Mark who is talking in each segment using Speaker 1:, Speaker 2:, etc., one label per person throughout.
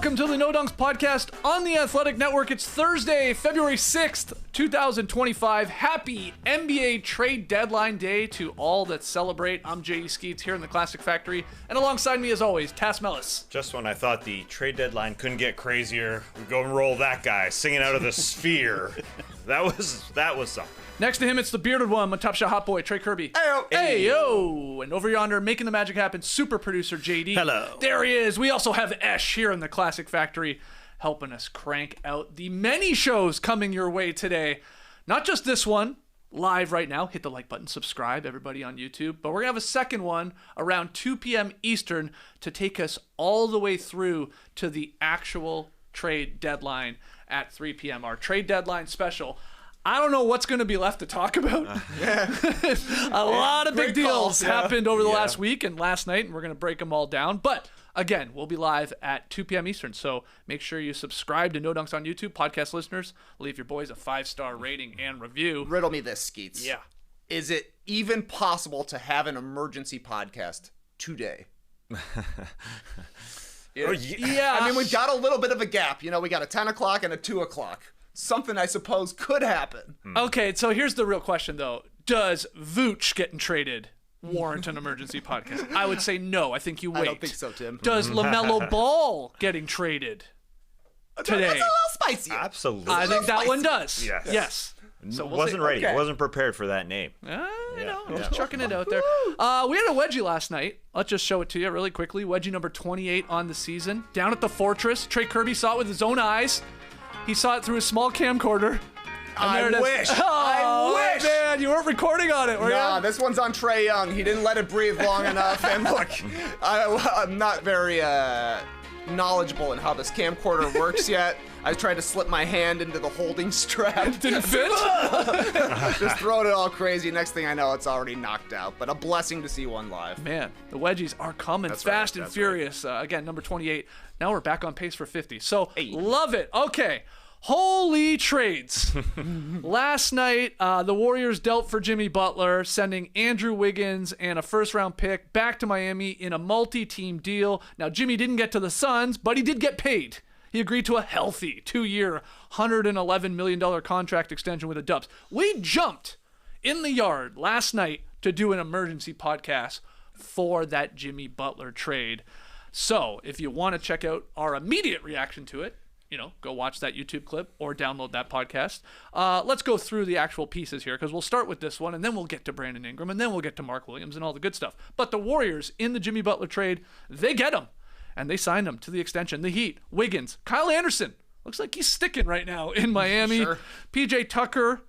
Speaker 1: Welcome to the No Dunks podcast on the Athletic Network. It's Thursday, February 6th, 2025. Happy NBA trade deadline day to all that celebrate. I'm J.E. Skeets here in the Classic Factory, and alongside me, as always, Tass Mellis.
Speaker 2: Just when I thought the trade deadline couldn't get crazier, we go and roll that guy singing out of the sphere. That was something.
Speaker 1: Next to him, it's the bearded one, my top shot hot boy, Trey Kirby.
Speaker 3: Ayo.
Speaker 1: Ayo. And over yonder, making the magic happen, super producer JD.
Speaker 2: Hello.
Speaker 1: There he is. We also have Esh here in the Classic Factory, helping us crank out the many shows coming your way today. Not just this one, live right now. Hit the like button, subscribe, everybody on YouTube. But we're going to have a second one around 2 p.m. Eastern to take us all the way through to the actual trade deadline at 3 p.m. Our trade deadline special. I don't know what's going to be left to talk about. A lot of big deals happened over the last week and last night, and we're going to break them all down. But again, we'll be live at 2 p.m. Eastern, so make sure you subscribe to No Dunks on YouTube. Podcast listeners, leave your boys a 5-star rating and review.
Speaker 3: Riddle me this, Skeets.
Speaker 1: Yeah.
Speaker 3: Is it even possible to have an emergency podcast today?
Speaker 1: Yeah.
Speaker 3: I mean, we've got a little bit of a gap. You know, we got a 10 o'clock and a 2 o'clock. Something I suppose could happen.
Speaker 1: Okay, so here's the real question, though. Does Vooch getting traded warrant an emergency podcast? I would say no. I think you wait.
Speaker 3: I don't think so, Tim.
Speaker 1: Does LaMelo Ball getting traded today?
Speaker 3: That's a little spicy.
Speaker 2: Absolutely.
Speaker 1: I think that one does.
Speaker 2: Yes.
Speaker 1: So we'll
Speaker 2: wasn't
Speaker 1: see.
Speaker 2: ready.
Speaker 3: Okay.
Speaker 2: Wasn't prepared for that name.
Speaker 1: I'm just chucking it out there. We had a wedgie last night. Let's just show it to you really quickly. Wedgie number 28 on the season. Down at the Fortress. Trey Kirby saw it with his own eyes. He saw it through a small camcorder.
Speaker 3: I wish.
Speaker 1: Oh,
Speaker 3: I wish.
Speaker 1: Man, you weren't recording on it, were
Speaker 3: Nah,
Speaker 1: you?
Speaker 3: this one's on Trae Young. He didn't let it breathe long enough. And look, I'm not very knowledgeable in how this camcorder works yet. I tried to slip my hand into the holding strap.
Speaker 1: Didn't fit?
Speaker 3: Just throwing it all crazy. Next thing I know, it's already knocked out. But a blessing to see one live.
Speaker 1: Man, the wedgies are coming
Speaker 3: That's
Speaker 1: fast
Speaker 3: right,
Speaker 1: and
Speaker 3: that's
Speaker 1: furious. Again, number 28. Now we're back on pace for 50. So, love it. Okay. Holy trades. Last night, the Warriors dealt for Jimmy Butler, sending Andrew Wiggins and a first-round pick back to Miami in a multi-team deal. Now, Jimmy didn't get to the Suns, but he did get paid. He agreed to a healthy 2-year, $111 million contract extension with the Dubs. We jumped in the yard last night to do an emergency podcast for that Jimmy Butler trade. So if you want to check out our immediate reaction to it, go watch that YouTube clip or download that podcast. Let's go through the actual pieces here because we'll start with this one and then we'll get to Brandon Ingram and then we'll get to Mark Williams and all the good stuff. But the Warriors in the Jimmy Butler trade, they get him. And they signed him to the extension. The Heat, Wiggins, Kyle Anderson. Looks like he's sticking right now in Miami.
Speaker 3: Sure.
Speaker 1: PJ Tucker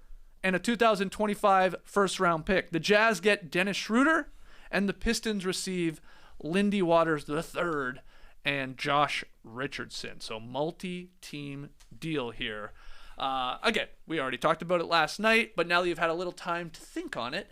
Speaker 1: and a 2025 first-round pick. The Jazz get Dennis Schroeder, and the Pistons receive Lindy Waters III and Josh Richardson. So multi-team deal here. Again, we already talked about it last night, but now that you've had a little time to think on it,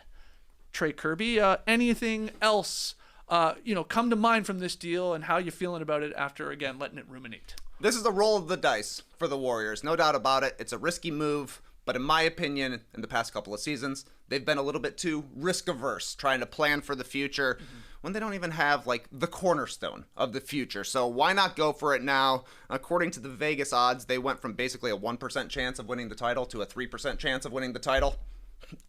Speaker 1: Trey Kirby, anything else come to mind from this deal and how you feeling about it after, again, letting it ruminate?
Speaker 3: This is a roll of the dice for the Warriors. No doubt about it. It's a risky move, but in my opinion, in the past couple of seasons, they've been a little bit too risk-averse, trying to plan for the future when they don't even have, the cornerstone of the future. So why not go for it now? According to the Vegas odds, they went from basically a 1% chance of winning the title to a 3% chance of winning the title.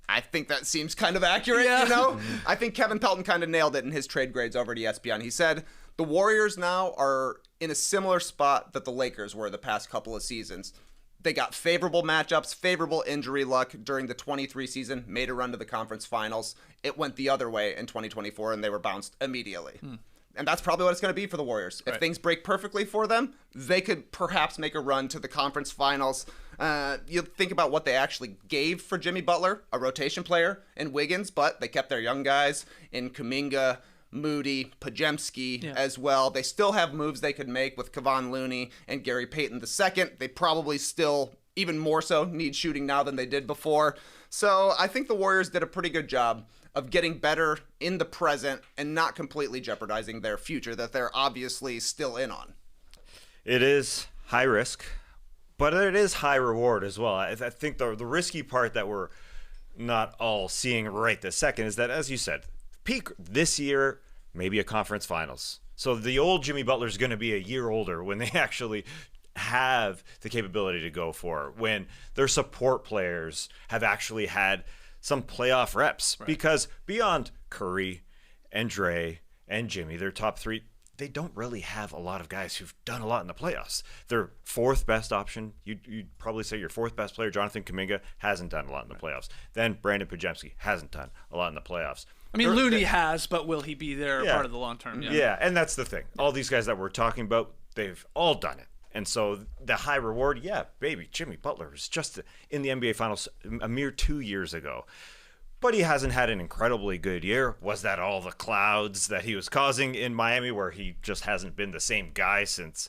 Speaker 3: I think that seems kind of accurate, I think Kevin Pelton kind of nailed it in his trade grades over at ESPN. He said, the Warriors now are in a similar spot that the Lakers were the past couple of seasons. They got favorable matchups, favorable injury luck during the 23 season, made a run to the conference finals. It went the other way in 2024, and they were bounced immediately. And that's probably what it's going to be for the Warriors. If things break perfectly for them, they could perhaps make a run to the conference finals. You think about what they actually gave for Jimmy Butler, a rotation player, and Wiggins, but they kept their young guys in Kuminga, Moody, Pajemski as well. They still have moves they could make with Kevon Looney and Gary Payton II. They probably still, even more so, need shooting now than they did before. So I think the Warriors did a pretty good job of getting better in the present and not completely jeopardizing their future that they're obviously still in on.
Speaker 2: It is high risk, but it is high reward as well. I think the risky part that we're not all seeing right this second is that, as you said, peak this year, maybe a conference finals. So the old Jimmy Butler is going to be a year older when they actually have the capability to go for it, when their support players have actually had some playoff reps. Right. Because beyond Curry and Dre and Jimmy, their top three, they don't really have a lot of guys who've done a lot in the playoffs. Their fourth best option, you'd probably say your fourth best player, Jonathan Kuminga, hasn't done a lot in the playoffs. Then Brandon Podziemski hasn't done a lot in the playoffs.
Speaker 1: I mean, Looney has, but will he be there part of the long term?
Speaker 2: Yeah, and that's the thing. All these guys that we're talking about, they've all done it. And so the high reward, baby, Jimmy Butler was just in the NBA Finals a mere 2 years ago. But he hasn't had an incredibly good year. Was that all the clouds that he was causing in Miami, where he just hasn't been the same guy since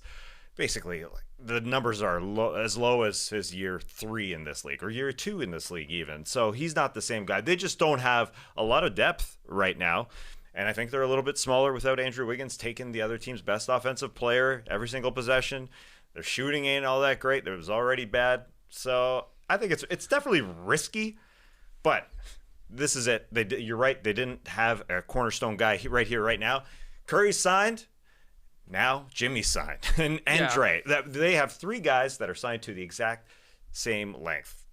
Speaker 2: basically the numbers are as low as his year 3 in this league, or year 2 in this league even. So he's not the same guy. They just don't have a lot of depth right now. And I think they're a little bit smaller without Andrew Wiggins taking the other team's best offensive player every single possession. Their shooting ain't all that great. It was already bad. So I think it's definitely risky, but this is it. You're right. They didn't have a cornerstone guy right here, right now. Curry's signed. Now Jimmy's signed. and Dre. They have 3 guys that are signed to the exact same length.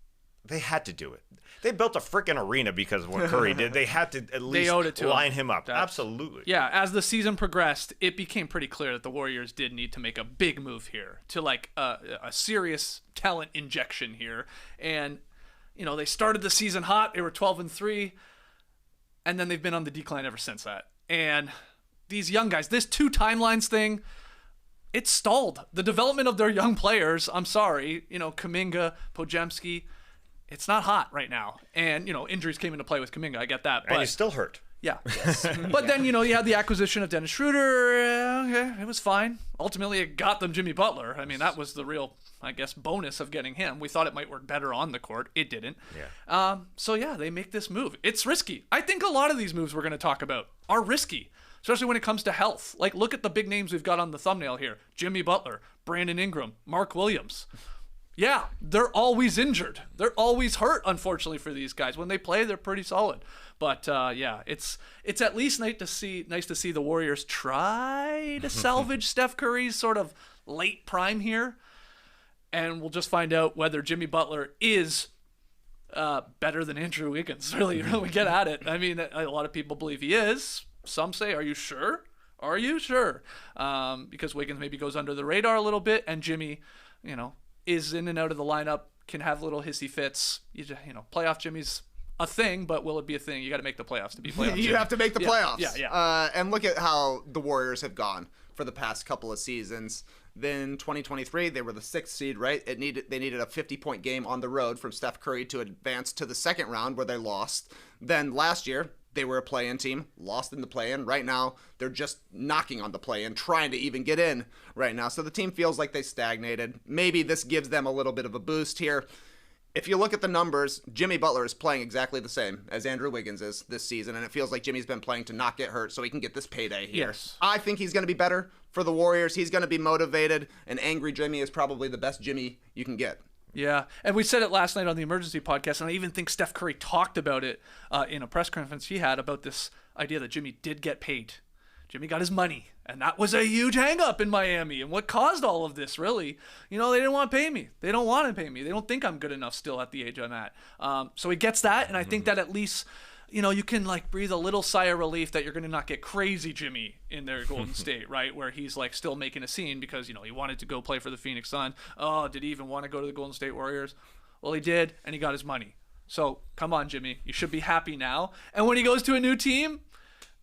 Speaker 2: They had to do it. They built a freaking arena because of what Curry did. They had to at least line him up. Absolutely.
Speaker 1: Yeah, as the season progressed, it became pretty clear that the Warriors did need to make a big move here to like a serious talent injection here. And, you know, they started the season hot. They were 12-3, and then they've been on the decline ever since that. And these young guys, this 2 timelines thing, it stalled. The development of their young players, I'm sorry, you know, Kuminga, Podziemski, it's not hot right now. And, you know, injuries came into play with Kuminga. I get that. But
Speaker 2: and he's still hurt.
Speaker 1: Yeah. Yes. But then, you know, you had the acquisition of Dennis Schroeder. Okay, it was fine. Ultimately, it got them Jimmy Butler. I mean, that was the real, I guess, bonus of getting him. We thought it might work better on the court. It didn't. Yeah. So, yeah, they make this move. It's risky. I think a lot of these moves we're going to talk about are risky, especially when it comes to health. Like, look at the big names we've got on the thumbnail here. Jimmy Butler, Brandon Ingram, Mark Williams. Yeah, they're always injured. They're always hurt, unfortunately, for these guys. When they play, they're pretty solid. But yeah, it's at least nice to see the Warriors try to salvage Steph Curry's sort of late prime here, and we'll just find out whether Jimmy Butler is better than Andrew Wiggins. Really get at it. I mean, a lot of people believe he is. Some say, "Are you sure? Are you sure?" Because Wiggins maybe goes under the radar a little bit, and Jimmy, you know, is in and out of the lineup, can have little hissy fits. You know, playoff Jimmy's a thing, but will it be a thing? You got to make the playoffs to be playoff Jimmy.
Speaker 3: You have to make the playoffs.
Speaker 1: Yeah.
Speaker 3: And look at how the Warriors have gone for the past couple of seasons. Then 2023, they were the 6th seed, right? They needed a 50-point game on the road from Steph Curry to advance to the second round, where they lost. Then last year, they were a play-in team, lost in the play-in. Right now, they're just knocking on the play-in, trying to even get in right now. So the team feels like they stagnated. Maybe this gives them a little bit of a boost here. If you look at the numbers, Jimmy Butler is playing exactly the same as Andrew Wiggins is this season, and it feels like Jimmy's been playing to not get hurt so he can get this payday here.
Speaker 1: Yes.
Speaker 3: I think he's going to be better for the Warriors. He's going to be motivated, and angry Jimmy is probably the best Jimmy you can get.
Speaker 1: Yeah, and we said it last night on the Emergency Podcast, and I even think Steph Curry talked about it in a press conference he had about this idea that Jimmy did get paid. Jimmy got his money, and that was a huge hang-up in Miami, and what caused all of this, really. You know, they didn't want to pay me. They don't want to pay me. They don't think I'm good enough still at the age I'm at. So he gets that, and I think that at least, you know, you can like breathe a little sigh of relief that you're going to not get crazy Jimmy in their Golden State, right? Where he's like still making a scene because, you know, he wanted to go play for the Phoenix Suns. Oh, did he even want to go to the Golden State Warriors? Well, he did, and he got his money. So come on, Jimmy. You should be happy now. And when he goes to a new team,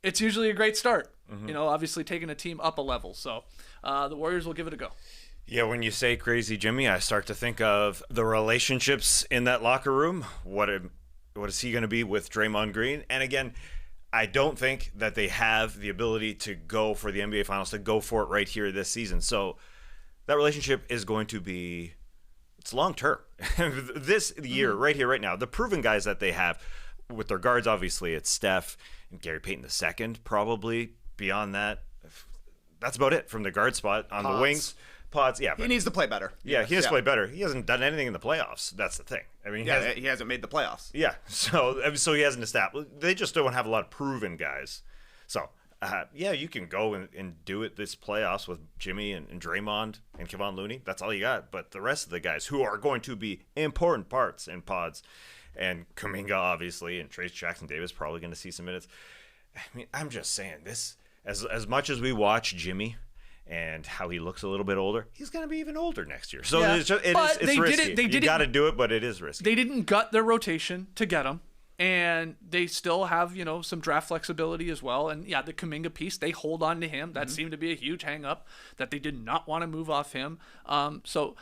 Speaker 1: it's usually a great start. You know, obviously taking a team up a level. So the Warriors will give it a go.
Speaker 2: Yeah, when you say crazy Jimmy, I start to think of the relationships in that locker room. What is he going to be with Draymond Green? And again, I don't think that they have the ability to go for the NBA Finals, to go for it right here this season. So that relationship is going to be, it's long term. This year, right here, right now, the proven guys that they have with their guards, obviously, it's Steph and Gary Payton II, probably. Beyond that, that's about it from the guard spot. On the wings. Pods, yeah.
Speaker 3: He needs to play better.
Speaker 2: Yeah, he needs to play better. He hasn't done anything in the playoffs. That's the thing. I mean,
Speaker 3: he hasn't made the playoffs.
Speaker 2: Yeah, so he hasn't established. They just don't have a lot of proven guys. So Yeah, you can go and do it this playoffs with Jimmy and Draymond and Kevon Looney. That's all you got. But the rest of the guys who are going to be important parts in pods, and Kuminga obviously, and Trace Jackson-Davis probably going to see some minutes. I mean, I'm just saying this. As much as we watch Jimmy and how he looks a little bit older, he's going to be even older next year. So it's risky. You got to do it, but it is risky.
Speaker 1: They didn't gut their rotation to get him. And they still have, some draft flexibility as well. And yeah, the Kuminga piece, they hold on to him. That seemed to be a huge hang-up, that they did not want to move off him. So,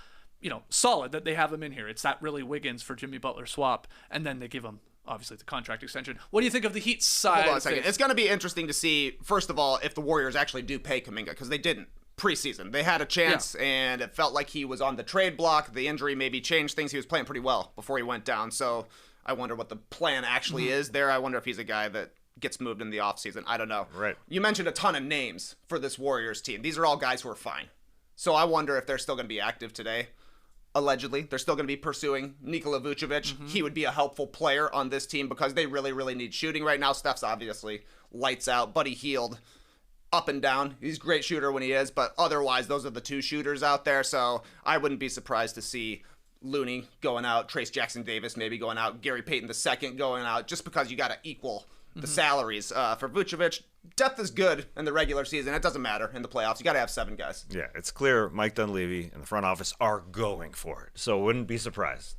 Speaker 1: solid that they have him in here. It's that really Wiggins for Jimmy Butler swap. And then they give him, obviously, the contract extension. What do you think of the Heat side?
Speaker 3: Hold on a second. It's going to be interesting to see, first of all, if the Warriors actually do pay Kuminga, because they didn't preseason. They had a chance, and it felt like he was on the trade block. The injury maybe changed things. He was playing pretty well before he went down. So I wonder what the plan actually is there. I wonder if he's a guy that gets moved in the offseason. I don't know.
Speaker 2: Right.
Speaker 3: You mentioned a ton of names for this Warriors team. These are all guys who are fine. So I wonder if they're still going to be active today. Allegedly, they're still going to be pursuing Nikola Vucevic. He would be a helpful player on this team because they really, really need shooting right now. Steph's obviously lights out. Buddy Hield, up and down. He's a great shooter when he is, but otherwise, those are the two shooters out there. So I wouldn't be surprised to see Looney going out, Trace Jackson-Davis maybe going out, Gary Payton II going out, just because you got to equal the salaries. For Vucevic, depth is good in the regular season. It doesn't matter in the playoffs. You got to have 7 guys.
Speaker 2: Yeah, it's clear Mike Dunleavy and the front office are going for it. So wouldn't be surprised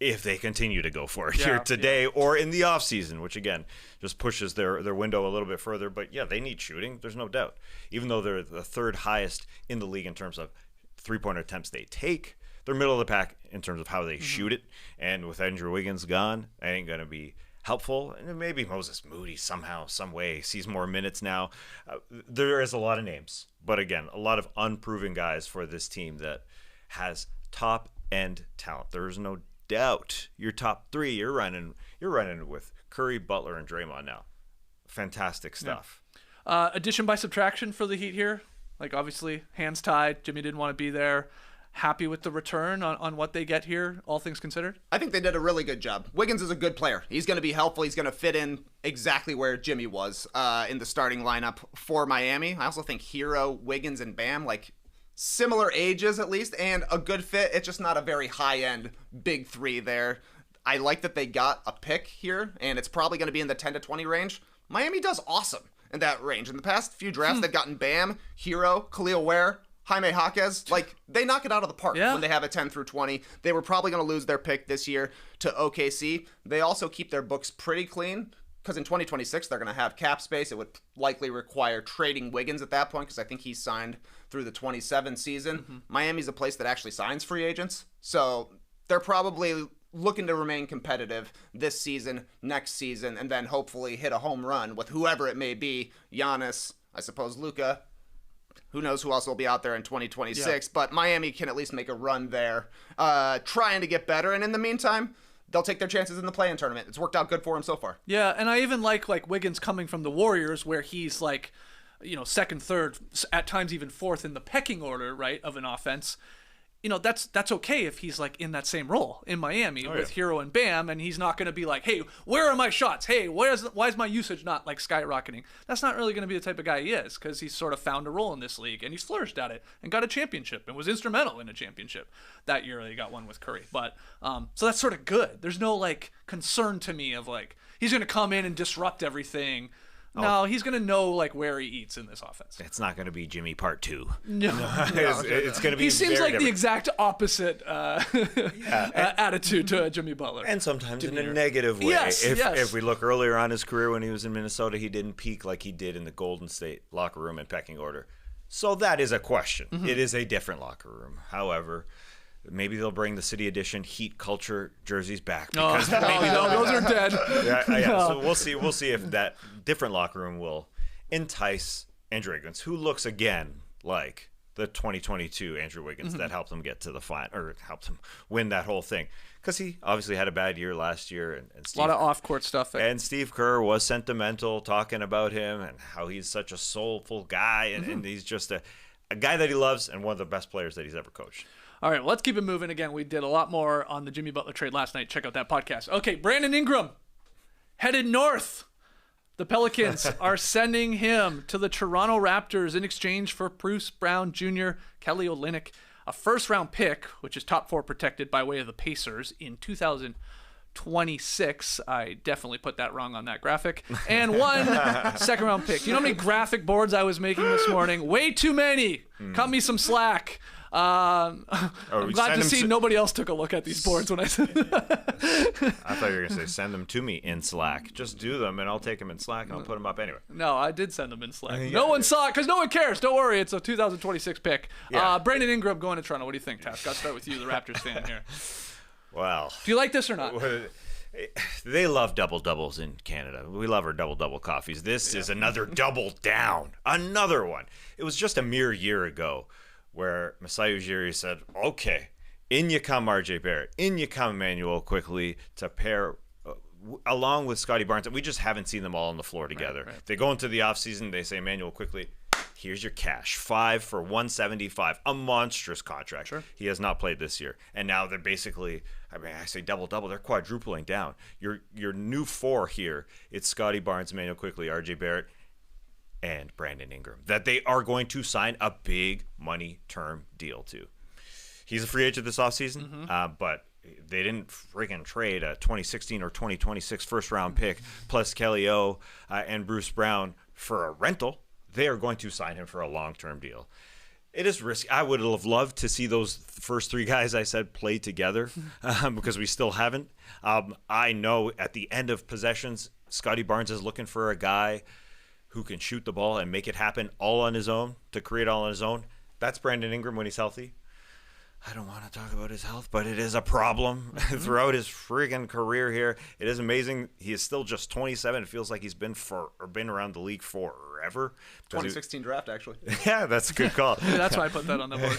Speaker 2: if they continue to go for it here today or in the offseason, which, again, just pushes their window a little bit further. But, yeah, they need shooting. There's no doubt. Even though they're the 3rd highest in the league in terms of three-pointer attempts they take, they're middle of the pack in terms of how they shoot it. And with Andrew Wiggins gone, that ain't going to be helpful. And maybe Moses Moody somehow, some way, sees more minutes now. There is a lot of names. But again, a lot of unproven guys for this team that has top-end talent. There's no doubt. Your top 3, you're running with Curry, Butler, and Draymond now. Fantastic stuff.
Speaker 1: Yeah. Addition by subtraction for the Heat here. Like, obviously, hands tied. Jimmy didn't want to be there. Happy with the return on what they get here, all things considered?
Speaker 3: I think they did a really good job. Wiggins is a good player. He's going to be helpful. He's going to fit in exactly where Jimmy was in the starting lineup for Miami. I also think Hero, Wiggins, and Bam, like, similar ages at least, and a good fit. It's just not a very high-end big 3 there. I like that they got a pick here, and it's probably going to be in the 10 to 20 range. Miami does awesome in that range. In the past few drafts, they've gotten Bam, Hero, Khalil Ware, Jaime Jaquez. Like, they knock it out of the park when they have a 10 through 20. They were probably going to lose their pick this year to OKC. They also keep their books pretty clean because in 2026, they're going to have cap space. It would likely require trading Wiggins at that point because I think he's signed through the 27 season. Miami's a place that actually signs free agents. So they're probably looking to remain competitive this season, next season, and then hopefully hit a home run with whoever it may be. Giannis, I suppose Luka. Who knows who else will be out there in 2026, but Miami can at least make a run there, trying to get better. And in the meantime, they'll take their chances in the play-in tournament. It's worked out good for him so far.
Speaker 1: Yeah, and I even like Wiggins coming from the Warriors, where he's like, second, third, at times even fourth in the pecking order, right, of an offense. That's okay if he's like in that same role in Miami with Hero and Bam, and he's not going to be like, hey, where are my shots? Hey, why is my usage not like skyrocketing? That's not really going to be the type of guy he is, because he's sort of found a role in this league, and he's flourished at it and got a championship and was instrumental in a championship that year. They got one with Curry, but so that's sort of good. There's no like concern to me of like he's going to come in and disrupt everything. No, he's going to know like where he eats in this offense.
Speaker 2: It's not going to be Jimmy Part 2.
Speaker 1: No.
Speaker 2: It's going to be.
Speaker 1: He seems like
Speaker 2: different.
Speaker 1: the exact opposite attitude to Jimmy Butler,
Speaker 2: and sometimes in a negative way.
Speaker 1: Yes,
Speaker 2: if we look earlier on his career when he was in Minnesota, he didn't peak like he did in the Golden State locker room and pecking order. So that is a question. It is a different locker room. However, maybe they'll bring the City Edition Heat culture jerseys back. Because
Speaker 1: those are dead.
Speaker 2: So we'll see. We'll see if that different locker room will entice Andrew Wiggins, who looks again like the 2022 Andrew Wiggins that helped him get to the final, or helped him win that whole thing. Because he obviously had a bad year last year, and
Speaker 1: a lot of off-court stuff.
Speaker 2: And Steve Kerr was sentimental, talking about him and how he's such a soulful guy, and he's just a guy that he loves and one of the best players that he's ever coached.
Speaker 1: All right, well, let's keep it moving. Again, we did a lot more on the Jimmy Butler trade last night. Check out that podcast. Okay, Brandon Ingram headed north. The Pelicans are sending him to the Toronto Raptors in exchange for Bruce Brown Jr., Kelly Olynyk, a first-round pick, which is top 4 protected by way of the Pacers in 2026. I definitely put that wrong on that graphic. And 1 second-round pick. You know how many graphic boards I was making this morning? Way too many. Cut me some slack. I'm glad to see nobody else took a look at these boards when I said
Speaker 2: I thought you were going to say send them to me in Slack. Just do them, and I'll take them in Slack, and I'll put them up anyway.
Speaker 1: No, I did send them in Slack. No one saw it because no one cares. Don't worry. It's a 2026 pick.
Speaker 2: Yeah.
Speaker 1: Brandon Ingram going to Toronto. What do you think, Task? I'll start with you, the Raptors fan here.
Speaker 2: Well.
Speaker 1: Do you like this or not?
Speaker 2: They love double-doubles in Canada. We love our double-double coffees. This is another double down. Another one. It was just a mere year ago where Masai Ujiri said, okay, in you come RJ Barrett, in you come Emmanuel quickly to pair along with Scotty Barnes. And we just haven't seen them all on the floor together. Right. They go into the offseason, they say, Emmanuel quickly, here's your cash. 5 for $175, a monstrous contract. Sure. He has not played this year. And now they're basically, I say double-double, they're quadrupling down. Your new 4 here, it's Scotty Barnes, Emmanuel quickly, RJ Barrett, and Brandon Ingram, that they are going to sign a big money term deal to. He's a free agent this offseason, but they didn't friggin' trade a 2016 or 2026 first-round pick plus Kelly O and Bruce Brown for a rental. They are going to sign him for a long-term deal. It is risky. I would have loved to see those first 3 guys I said play together because we still haven't. I know at the end of possessions, Scotty Barnes is looking for a guy who can shoot the ball and make it happen all on his own, to create all on his own. That's Brandon Ingram when he's healthy. I don't want to talk about his health, but it is a problem throughout his friggin' career here. It is amazing. He is still just 27. It feels like he's been around the league forever.
Speaker 3: 2016 draft, actually.
Speaker 2: Yeah, that's a good call.
Speaker 1: Yeah, that's why I put that on the board.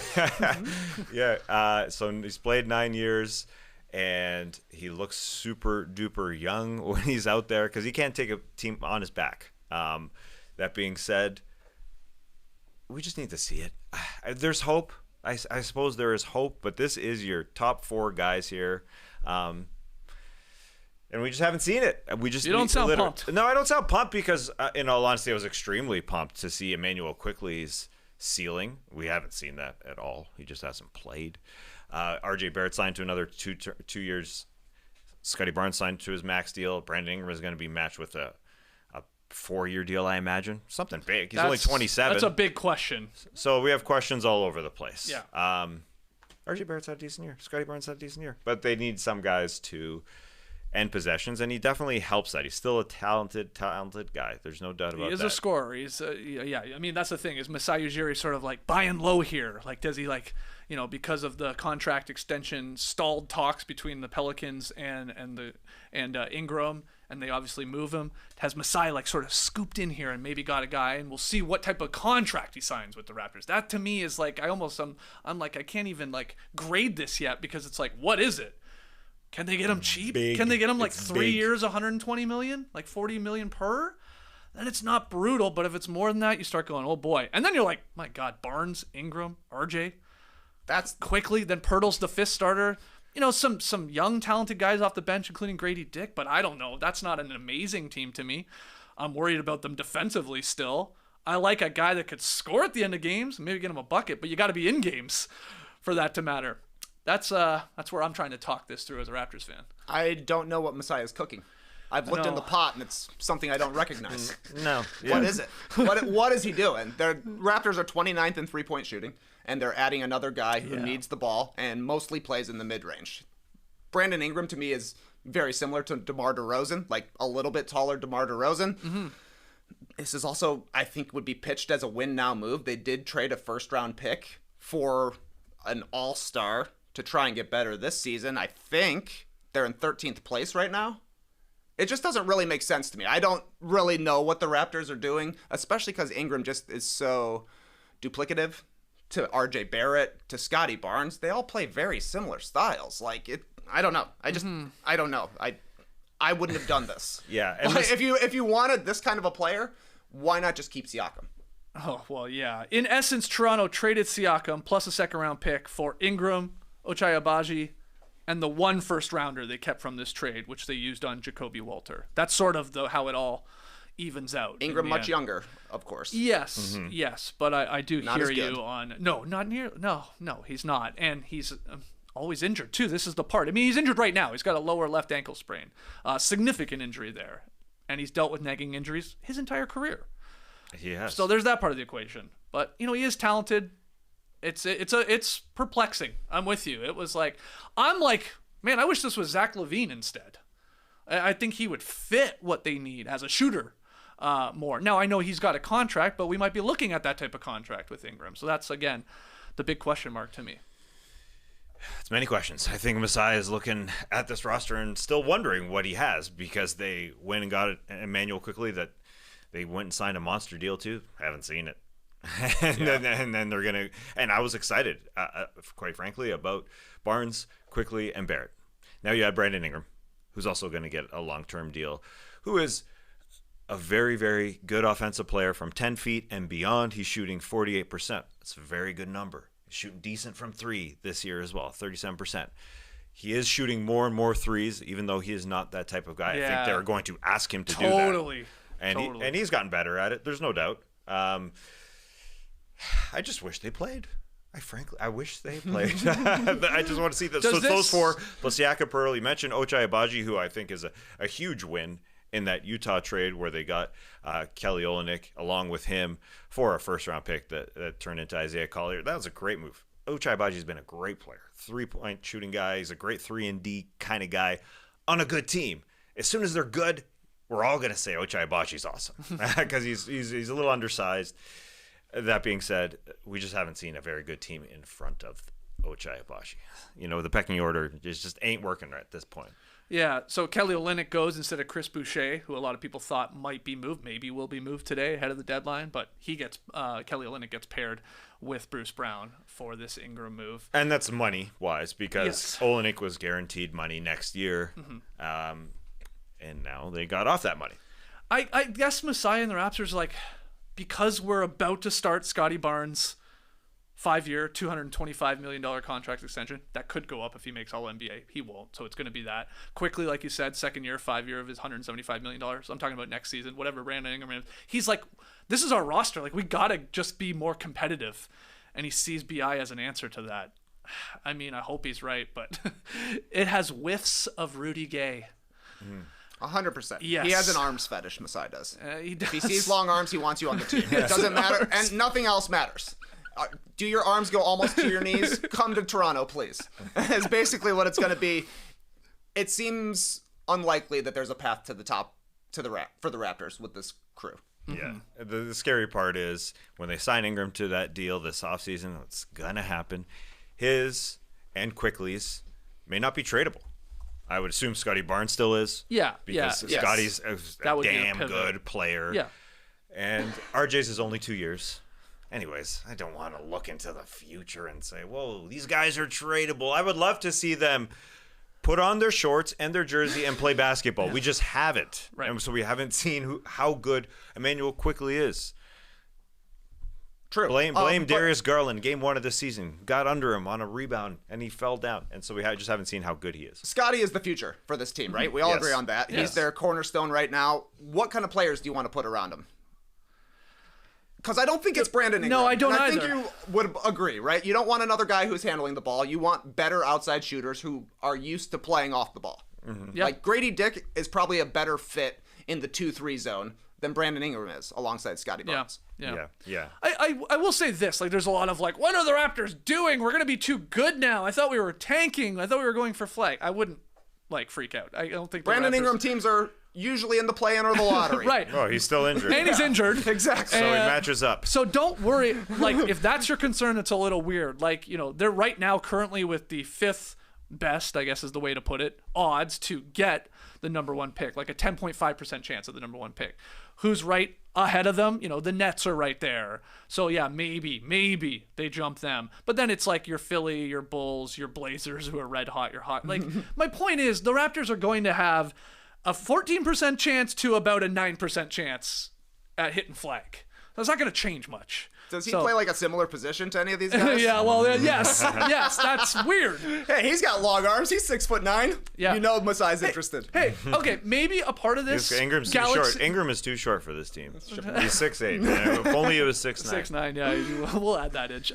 Speaker 2: Yeah, so he's played 9 years, and he looks super duper young when he's out there because he can't take a team on his back. That being said, we just need to see it. There's hope. I suppose there is hope, but this is your top 4 guys here. And we just haven't seen it.
Speaker 1: You don't sound pumped.
Speaker 2: No, I don't sound pumped because, in all honesty, I was extremely pumped to see Emmanuel Quickly's ceiling. We haven't seen that at all. He just hasn't played. RJ Barrett signed to another 2 years. Scotty Barnes signed to his max deal. Brandon Ingram is going to be matched with a 4-year deal, I imagine. Something big. He's only 27.
Speaker 1: That's a big question.
Speaker 2: So we have questions all over the place.
Speaker 1: Yeah.
Speaker 2: RJ Barrett's had a decent year. Scotty Barnes had a decent year. But they need some guys to end possessions, and he definitely helps that. He's still a talented guy. There's no doubt about that.
Speaker 1: He is a scorer. He's yeah. I mean, that's the thing. Is Masai Ujiri sort of like buying low here? Like, does he because of the contract extension stalled talks between the Pelicans and Ingram, and they obviously move him. Has Masai sort of scooped in here and maybe got a guy, and we'll see what type of contract he signs with the Raptors. That to me is I'm like I can't even grade this yet because it's like, what is it? Can they get him cheap? Can they get him 3 years, 120 million, 40 million per? Then it's not brutal, but if it's more than that, you start going, oh boy. And then you're like, my God, Barnes, Ingram, RJ. That's quickly. Then Pirtle's the 5th starter. Some young, talented guys off the bench, including Grady Dick, but I don't know. That's not an amazing team to me. I'm worried about them defensively still. I like a guy that could score at the end of games, maybe get him a bucket, but you got to be in games for that to matter. That's where I'm trying to talk this through as a Raptors fan.
Speaker 3: I don't know what Masai is cooking. I've looked in the pot, and it's something I don't recognize.
Speaker 2: No. Yeah.
Speaker 3: What is it? What is he doing? The Raptors are 29th in three-point shooting, and they're adding another guy who needs the ball and mostly plays in the mid-range. Brandon Ingram, to me, is very similar to DeMar DeRozan, a little bit taller DeMar DeRozan. Mm-hmm. This is also, I think, would be pitched as a win-now move. They did trade a first-round pick for an all-star to try and get better this season. I think they're in 13th place right now. It just doesn't really make sense to me. I don't really know what the Raptors are doing, especially because Ingram just is so duplicative to RJ Barrett, to Scotty Barnes. They all play very similar styles. I don't know. I don't know. I wouldn't have done this.
Speaker 2: Yeah.
Speaker 3: And if you wanted this kind of a player, why not just keep Siakam?
Speaker 1: Oh, well, yeah. In essence, Toronto traded Siakam plus a 2nd-round pick for Ingram, Ochai Agbaji, and the 1 first-rounder they kept from this trade, which they used on Jacoby Walter. That's sort of how it all evens out.
Speaker 3: Ingram much younger, of course.
Speaker 1: Yes, yes, but I do
Speaker 3: Not
Speaker 1: hear
Speaker 3: as good.
Speaker 1: you on no, not near no, he's not, and he's always injured too. This is the part. I mean, he's injured right now. He's got a lower left ankle sprain, significant injury there, and he's dealt with nagging injuries his entire career.
Speaker 2: He has.
Speaker 1: So there's that part of the equation. But he is talented. It's perplexing. I'm with you. It was like I'm like, man, I wish this was Zach LaVine instead. I think he would fit what they need as a shooter more. Now I know he's got a contract, but we might be looking at that type of contract with Ingram. So that's again the big question mark to me.
Speaker 2: It's many questions. I think Masai is looking at this roster and still wondering what he has because they went and got Emmanuel quickly that they went and signed a monster deal too. Haven't seen it. and then they're going to – and I was excited, quite frankly, about Barnes, Quickly, and Barrett. Now you have Brandon Ingram, who's also going to get a long-term deal, who is a very, very good offensive player from 10 feet and beyond. He's shooting 48%. That's a very good number. Shooting decent from three this year as well, 37%. He is shooting more and more threes, even though he is not that type of guy.
Speaker 1: Yeah.
Speaker 2: I think they're going to ask him to do that.
Speaker 1: Totally.
Speaker 2: And he's gotten better at it. There's no doubt. I just wish they played. I wish they played. I just want to see this. So those four, plus Jakob Pearl. You mentioned Ochai Agbaji, who I think is a huge win in that Utah trade where they got Kelly Olynyk along with him for a first-round pick that turned into Isaiah Collier. That was a great move. Ochai Agbaji's been a great player. 3-point shooting guy. He's a great 3-and-D kind of guy on a good team. As soon as they're good, we're all going to say Ochai Agbaji's awesome because he's a little undersized. That being said, we just haven't seen a very good team in front of Ochai Agbaji. The pecking order just ain't working right at this point.
Speaker 1: Yeah, so Kelly Olynyk goes instead of Chris Boucher, who a lot of people thought might be moved, maybe will be moved today ahead of the deadline, but Kelly Olynyk gets paired with Bruce Brown for this Ingram move.
Speaker 2: And that's money-wise because Olynyk was guaranteed money next year, and now they got off that money.
Speaker 1: I guess Masai and the Raptors because we're about to start Scotty Barnes' 5-year, $225 million contract extension. That could go up if he makes All-NBA. He won't, so it's going to be that. Quickly, like you said, second year, 5-year of his $175 million. So I'm talking about next season, whatever Brandon Ingram is. He's like, this is our roster. We got to just be more competitive. And he sees BI as an answer to that. I mean, I hope he's right, but it has whiffs of Rudy Gay.
Speaker 3: 100%.
Speaker 1: Yes.
Speaker 3: He has an arms fetish, Masai does.
Speaker 1: He does.
Speaker 3: If he sees long arms, he wants you on the team. It doesn't matter, and nothing else matters. Do your arms go almost to your knees? Come to Toronto, please. It's basically what it's going to be. It seems unlikely that there's a path to the top for the Raptors with this crew.
Speaker 2: Yeah. The scary part is when they sign Ingram to that deal this offseason, it's going to happen. His and Quickly's may not be tradable. I would assume Scotty Barnes still is.
Speaker 1: Yeah.
Speaker 2: Because Scotty's a damn good player.
Speaker 1: Yeah.
Speaker 2: And RJ's is only 2 years. Anyways, I don't want to look into the future and say, whoa, these guys are tradable. I would love to see them put on their shorts and their jersey and play basketball. We just haven't.
Speaker 1: Right.
Speaker 2: And so we haven't seen how good Emmanuel Quickly is.
Speaker 3: True.
Speaker 2: Blame Darius Garland, game 1 of the season. Got under him on a rebound, and he fell down. And so we just haven't seen how good he is.
Speaker 3: Scotty is the future for this team, right? We all agree on that.
Speaker 1: Yes.
Speaker 3: He's their cornerstone right now. What kind of players do you want to put around him? Because I don't think it's Brandon Ingram.
Speaker 1: No, I don't
Speaker 3: and
Speaker 1: either.
Speaker 3: I think you would agree, right? You don't want another guy who's handling the ball. You want better outside shooters who are used to playing off the ball.
Speaker 1: Yep.
Speaker 3: Like Grady Dick is probably a better fit in the 2-3 zone than Brandon Ingram is alongside Scotty Barnes.
Speaker 1: Yeah.
Speaker 2: I
Speaker 1: will say this, there's a lot of what are the Raptors doing? We're going to be too good now. I thought we were tanking. I thought we were going for flag. I wouldn't freak out. I don't think
Speaker 3: Brandon Ingram teams are usually in the play-in or the lottery.
Speaker 1: Right.
Speaker 2: Oh, he's still injured.
Speaker 1: And he's injured.
Speaker 3: Exactly.
Speaker 2: So he matches up.
Speaker 1: So don't worry. If that's your concern, it's a little weird. They're right now currently with the 5th best, I guess is the way to put it, odds to get the number 1 pick, a 10.5% chance of the number 1 pick. Who's right ahead of them? The Nets are right there. So yeah, maybe they jump them. But then it's your Philly, your Bulls, your Blazers who are red hot, you're hot. My point is the Raptors are going to have a 14% chance to about a 9% chance at hitting flag. That's not going to change much.
Speaker 3: Does he play like a similar position to any of these guys?
Speaker 1: Yeah, well, yes, that's weird.
Speaker 3: Hey, he's got long arms. He's 6'9".
Speaker 1: Yeah.
Speaker 3: You know Masai's interested.
Speaker 1: Hey, okay, maybe a part of this.
Speaker 2: Ingram's too short. Ingram is too short for this team. He's 6'8". If only it was 6'9".
Speaker 1: 6'9", yeah, we'll add that inch.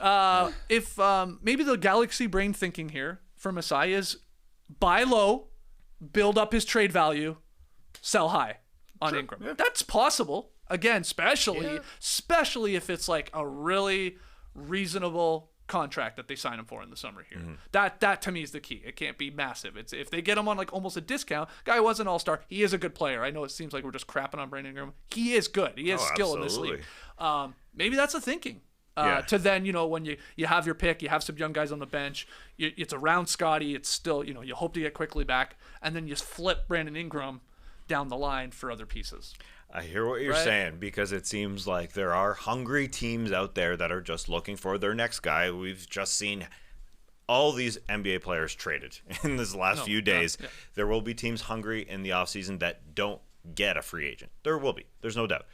Speaker 1: If maybe the galaxy brain thinking here for Masai is buy low, build up his trade value, sell high on Ingram. Yeah. That's possible. Again, especially if it's like a really reasonable contract that they sign him for in the summer here. That to me is the key. It can't be massive. It's if they get him on like almost a discount. Guy was an all-star. He is a good player. I know it seems like we're just crapping on Brandon Ingram. He is good. He has skill in this league. Maybe that's a thinking. To then, when you have your pick, you have some young guys on the bench, it's around Scotty, it's still, you hope to get quickly back, and then you just flip Brandon Ingram down the line for other pieces.
Speaker 2: I hear what you're saying, because it seems like there are hungry teams out there that are just looking for their next guy. We've just seen all these NBA players traded in this last few days. Yeah. There will be teams hungry in the offseason that don't get a free agent. There will be. There's no doubt.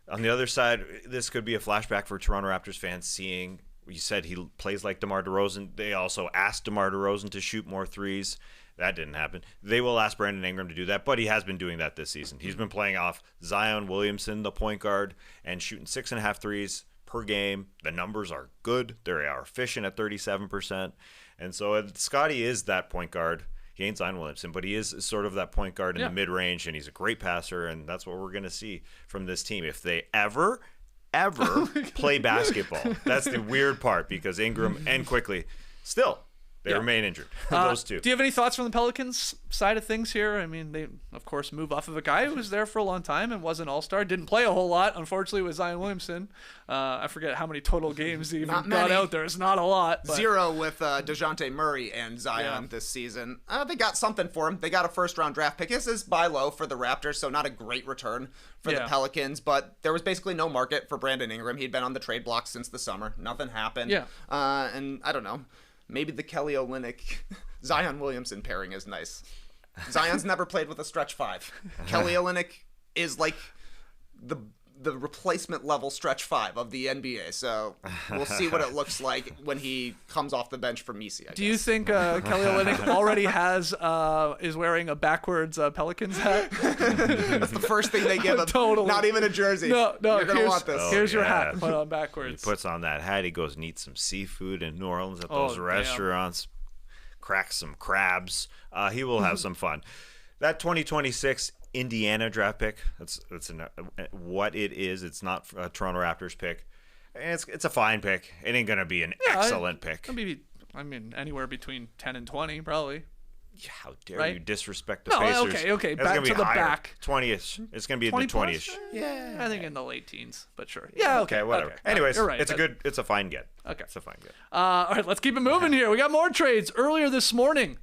Speaker 2: On the other side, this could be a flashback for Toronto Raptors fans seeing, you said he plays like DeMar DeRozan. They also asked DeMar DeRozan to shoot more threes. That didn't happen. They will ask Brandon Ingram to do that, but he has been doing that this season. He's been playing off Zion Williamson, the point guard, and shooting 6.5 threes per game. The numbers are good. They are efficient at 37%. And so Scotty is that point guard. He ain't Zion Williamson, but he is sort of that point guard in the mid-range, and he's a great passer, and that's what we're going to see from this team. If they ever play basketball, that's the weird part, because Ingram and Quickly still – they remain injured. Those two.
Speaker 1: Do you have any thoughts from the Pelicans side of things here? I mean, they, of course, move off of a guy who was there for a long time and was an all-star. Didn't play a whole lot, unfortunately, with Zion Williamson. I forget how many total games he even got out there. It's not a lot. But...
Speaker 3: 0 with DeJounte Murray and Zion this season. They got something for him. They got a first-round draft pick. This is buy low for the Raptors, so not a great return for the Pelicans. But there was basically no market for Brandon Ingram. He'd been on the trade block since the summer. Nothing happened.
Speaker 1: Yeah.
Speaker 3: And I don't know. Maybe the Kelly Olynyk Zion Williamson pairing is nice. Zion's never played with a stretch 5. Kelly Olynyk is like the replacement level stretch 5 of the NBA. So we'll see what it looks like when he comes off the bench for Misi.
Speaker 1: Do you think Kelly Olynyk already is wearing a backwards Pelicans hat?
Speaker 3: That's the first thing they give him.
Speaker 1: Totally.
Speaker 3: Not even a jersey.
Speaker 1: No,
Speaker 3: you're gonna want this.
Speaker 1: Here's your hat. Put on backwards.
Speaker 2: He puts on that hat. He goes and eats some seafood in New Orleans at those restaurants. Cracks some crabs. He will have some fun. That 2026 Indiana draft pick. That's what it is. It's not a Toronto Raptors pick. And it's a fine pick. It ain't gonna be an excellent pick.
Speaker 1: Maybe, anywhere between 10 and 20 probably.
Speaker 2: Yeah, how dare you disrespect the Pacers?
Speaker 1: Okay. Back to the back.
Speaker 2: 20ish. It's gonna be in the 20ish.
Speaker 1: Yeah, I think in the late teens, but sure.
Speaker 2: Yeah. Okay. Whatever. Okay. Anyways,
Speaker 1: you're right.
Speaker 2: It's a fine get.
Speaker 1: Okay.
Speaker 2: It's a fine get.
Speaker 1: All right, let's keep it moving here. We got more trades earlier this morning.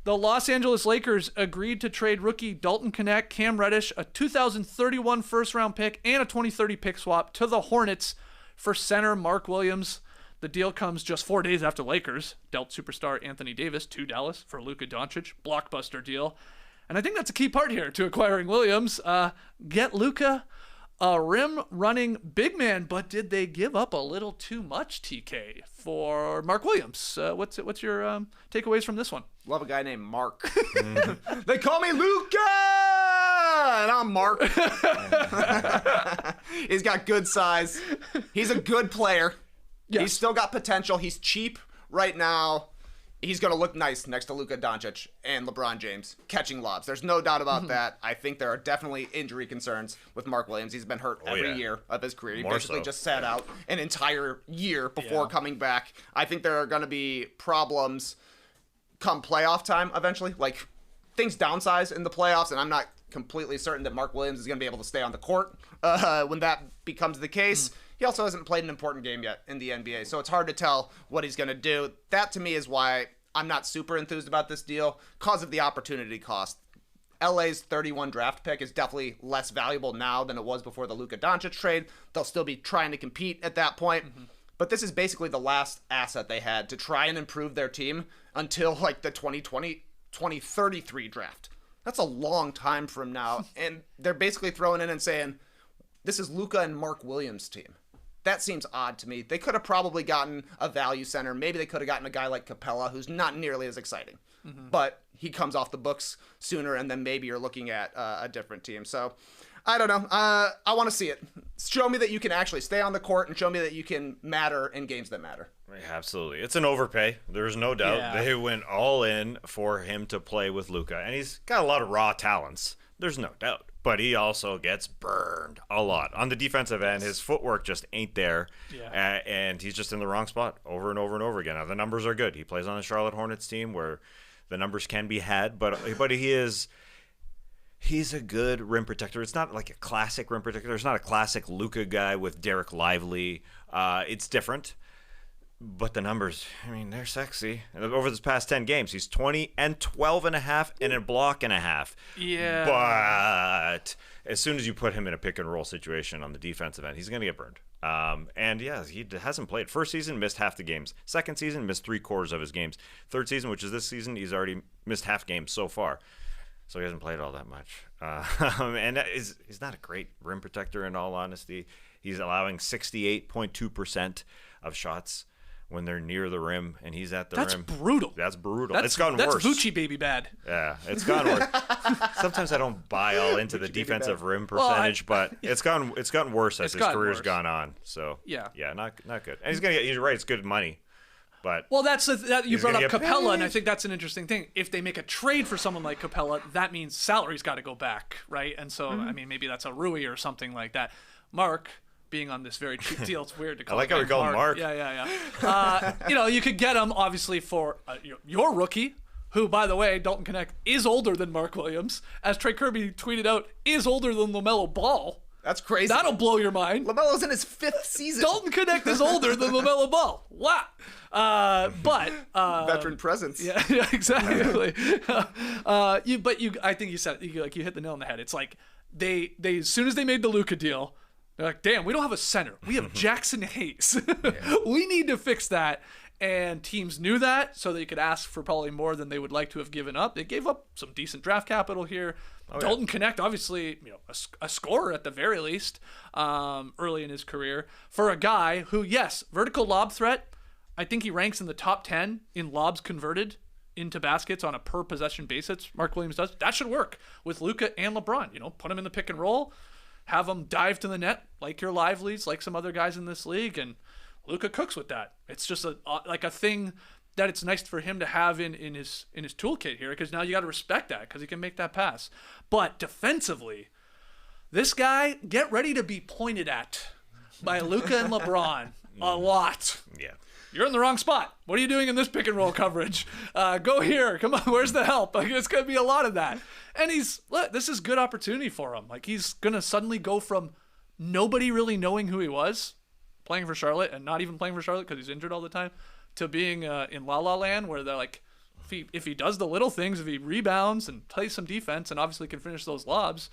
Speaker 1: The Los Angeles Lakers agreed to trade rookie Dalton Knecht, Cam Reddish, a 2031 first-round pick, and a 2030 pick swap to the Hornets for center Mark Williams. The deal comes just 4 days after Lakers dealt superstar Anthony Davis to Dallas for Luka Doncic. Blockbuster deal. And I think that's a key part here to acquiring Williams. Get Luka a rim-running big man, but did they give up a little too much, TK, for Mark Williams? What's your takeaways from this one?
Speaker 3: Love a guy named Mark. They call me Luka, and I'm Mark. He's got good size. He's a good player. Yes. He's still got potential. He's cheap right now. He's going to look nice next to Luka Doncic and LeBron James catching lobs. There's no doubt about that. I think there are definitely injury concerns with Mark Williams. He's been hurt every year of his career. He basically just sat out an entire year before coming back. I think there are going to be problems come playoff time eventually. Like, things downsize in the playoffs, and I'm not completely certain that Mark Williams is going to be able to stay on the court when that becomes the case. He also hasn't played an important game yet in the NBA, so it's hard to tell what he's going to do. That, to me, is why I'm not super enthused about this deal, because of the opportunity cost. LA's 31 draft pick is definitely less valuable now than it was before the Luka Doncic trade. They'll still be trying to compete at that point. But this is basically the last asset they had to try and improve their team until like the 2033 draft. That's a long time from now. And they're basically throwing in and saying, this is Luka and Mark Williams' team. That seems odd to me. They could have probably gotten a value center. Maybe they could have gotten a guy like Capella, who's not nearly as exciting. But he comes off the books sooner, and then maybe you're looking at a different team. So I don't know. I want to see it. Show me that you can actually stay on the court and show me that you can matter in games that matter.
Speaker 2: Absolutely. It's an overpay. There's no doubt.
Speaker 1: Yeah.
Speaker 2: They went all in for him to play with Luka, and he's got a lot of raw talents. There's no doubt. But he also gets burned a lot. On the defensive end, his footwork just ain't there, and he's just in the wrong spot over and over and over again. Now, the numbers are good. He plays on the Charlotte Hornets team where the numbers can be had, but he's a good rim protector. It's not like a classic rim protector. It's not a classic Luka guy with Derek Lively. It's different. But the numbers, I mean, they're sexy. Over this past 10 games, he's 20 and 12 and a half and a block and a half.
Speaker 1: Yeah.
Speaker 2: But as soon as you put him in a pick and roll situation on the defensive end, he's going to get burned. And yeah, he hasn't played. First season, missed half the games. Second season, missed 3/4 of his games. Third season, which is this season, he's already missed half games so far. So he hasn't played all that much. And he's not a great rim protector in all honesty. He's allowing 68.2% of shots when they're near the rim, and he's at the rim.
Speaker 1: That's brutal.
Speaker 2: That's brutal. It's gotten worse.
Speaker 1: That's Vucci baby bad.
Speaker 2: Yeah, it's gotten worse. Sometimes I don't buy all into the defensive rim percentage, but it's gotten worse as his career's gone on. So yeah, not good. And you're right, it's good money. But
Speaker 1: well, you brought up Capella,
Speaker 2: paid.
Speaker 1: and I think that's an interesting thing. If they make a trade for someone like Capella, that means salary's got to go back, right? And so, I mean, maybe that's a Rui or something like that. Mark, being on this very cheap deal, it's weird to call
Speaker 2: I like how we call him Mark.
Speaker 1: Yeah. You could get him, obviously, for your rookie, who, by the way, Dalton Knecht, is older than Mark Williams. As Trey Kirby tweeted out, is older than LaMelo Ball.
Speaker 3: That's crazy.
Speaker 1: That'll blow your mind.
Speaker 3: LaMelo's in his 5th season.
Speaker 1: Dalton Knecht is older than LaMelo Ball. Wow. But
Speaker 3: veteran presence.
Speaker 1: Yeah, exactly. I think you said it, you hit the nail on the head. It's like they as soon as they made the Luka deal, they're like, damn, we don't have a center. We have Jackson Hayes. We need to fix that. And teams knew that, so they could ask for probably more than they would like to have given up. They gave up some decent draft capital here. Dalton Knecht, obviously, a scorer at the very least, early in his career, for a guy who, yes, vertical lob threat. I think he ranks in the top 10 in lobs converted into baskets on a per possession basis. Mark Williams does. That should work with Luka and LeBron. Put him in the pick and roll, have them dive to the net like your Lively's, like some other guys in this league, and Luka cooks with that. It's just a thing that it's nice for him to have in his toolkit here, because now you got to respect that because he can make that pass. But defensively, this guy, get ready to be pointed at by Luka and LeBron a lot.
Speaker 2: Yeah.
Speaker 1: You're in the wrong spot. What are you doing in this pick and roll coverage? Go here. Come on. Where's the help? It's going to be a lot of that. And this is good opportunity for him. He's going to suddenly go from nobody really knowing who he was, playing for Charlotte and not even playing for Charlotte because he's injured all the time, to being in La La Land, where they're like, if he does the little things, if he rebounds and plays some defense and obviously can finish those lobs,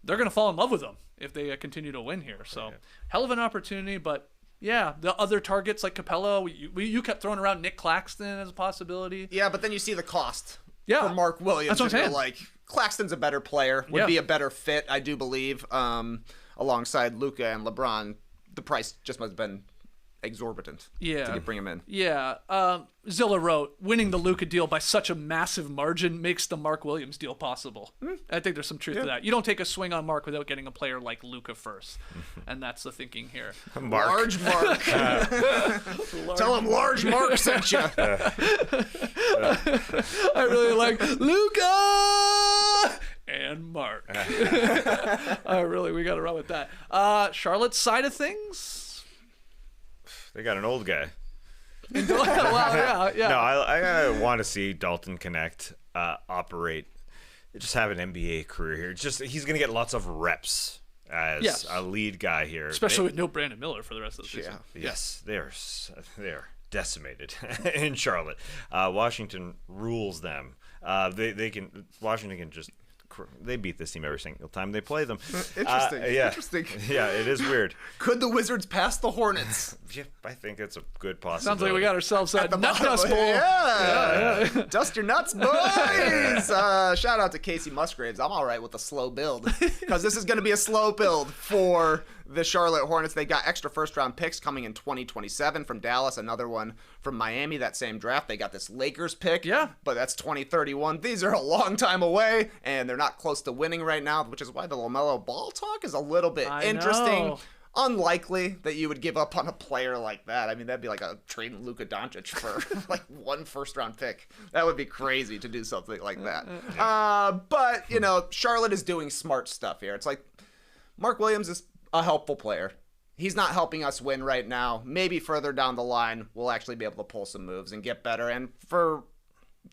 Speaker 1: they're going to fall in love with him if they continue to win here. So hell of an opportunity, but yeah, the other targets like Capella, you kept throwing around Nick Claxton as a possibility.
Speaker 3: Yeah, but then you see the cost
Speaker 1: for
Speaker 3: Mark Williams.
Speaker 1: That's what I'm saying.
Speaker 3: Claxton's a better player, would be a better fit, I do believe, alongside Luka and LeBron. The price just must have been exorbitant to bring him in. Yeah.
Speaker 1: Zilla wrote, winning the Luka deal by such a massive margin makes the Mark Williams deal possible. I think there's some truth to that. You don't take a swing on Mark without getting a player like Luka first. And that's the thinking here.
Speaker 3: Large Mark. Tell him Large Mark sent you.
Speaker 1: I really like Luka and Mark. We got to run with that. Charlotte's side of things?
Speaker 2: They got an old guy.
Speaker 1: Well, yeah.
Speaker 2: No, I want to see Dalton Knecht operate, just have an NBA career here. He's going to get lots of reps as a lead guy here,
Speaker 1: especially with no Brandon Miller for the rest of the season.
Speaker 2: Yes, they're decimated in Charlotte. Washington rules them. Washington can just. They beat this team every single time they play them.
Speaker 3: Interesting.
Speaker 2: Yeah, it is weird.
Speaker 3: Could the Wizards pass the Hornets?
Speaker 2: Yeah, I think it's a good possibility.
Speaker 1: Sounds like we got ourselves a nut dust bowl.
Speaker 3: Yeah. Dust your nuts, boys. Shout out to Casey Musgraves. I'm all right with a slow build because this is going to be a slow build for the Charlotte Hornets, they got extra first-round picks coming in 2027 from Dallas, another one from Miami, that same draft. They got this Lakers pick, but that's 2031. These are a long time away, and they're not close to winning right now, which is why the LaMelo Ball talk is a little bit interesting. Unlikely that you would give up on a player like that. I mean, that'd be like a trading Luka Doncic for like one first-round pick. That would be crazy to do something like that. But, you know, Charlotte is doing smart stuff here. It's like Mark Williams is a helpful player. He's not helping us win right now. Maybe further down the line, we'll actually be able to pull some moves and get better. And for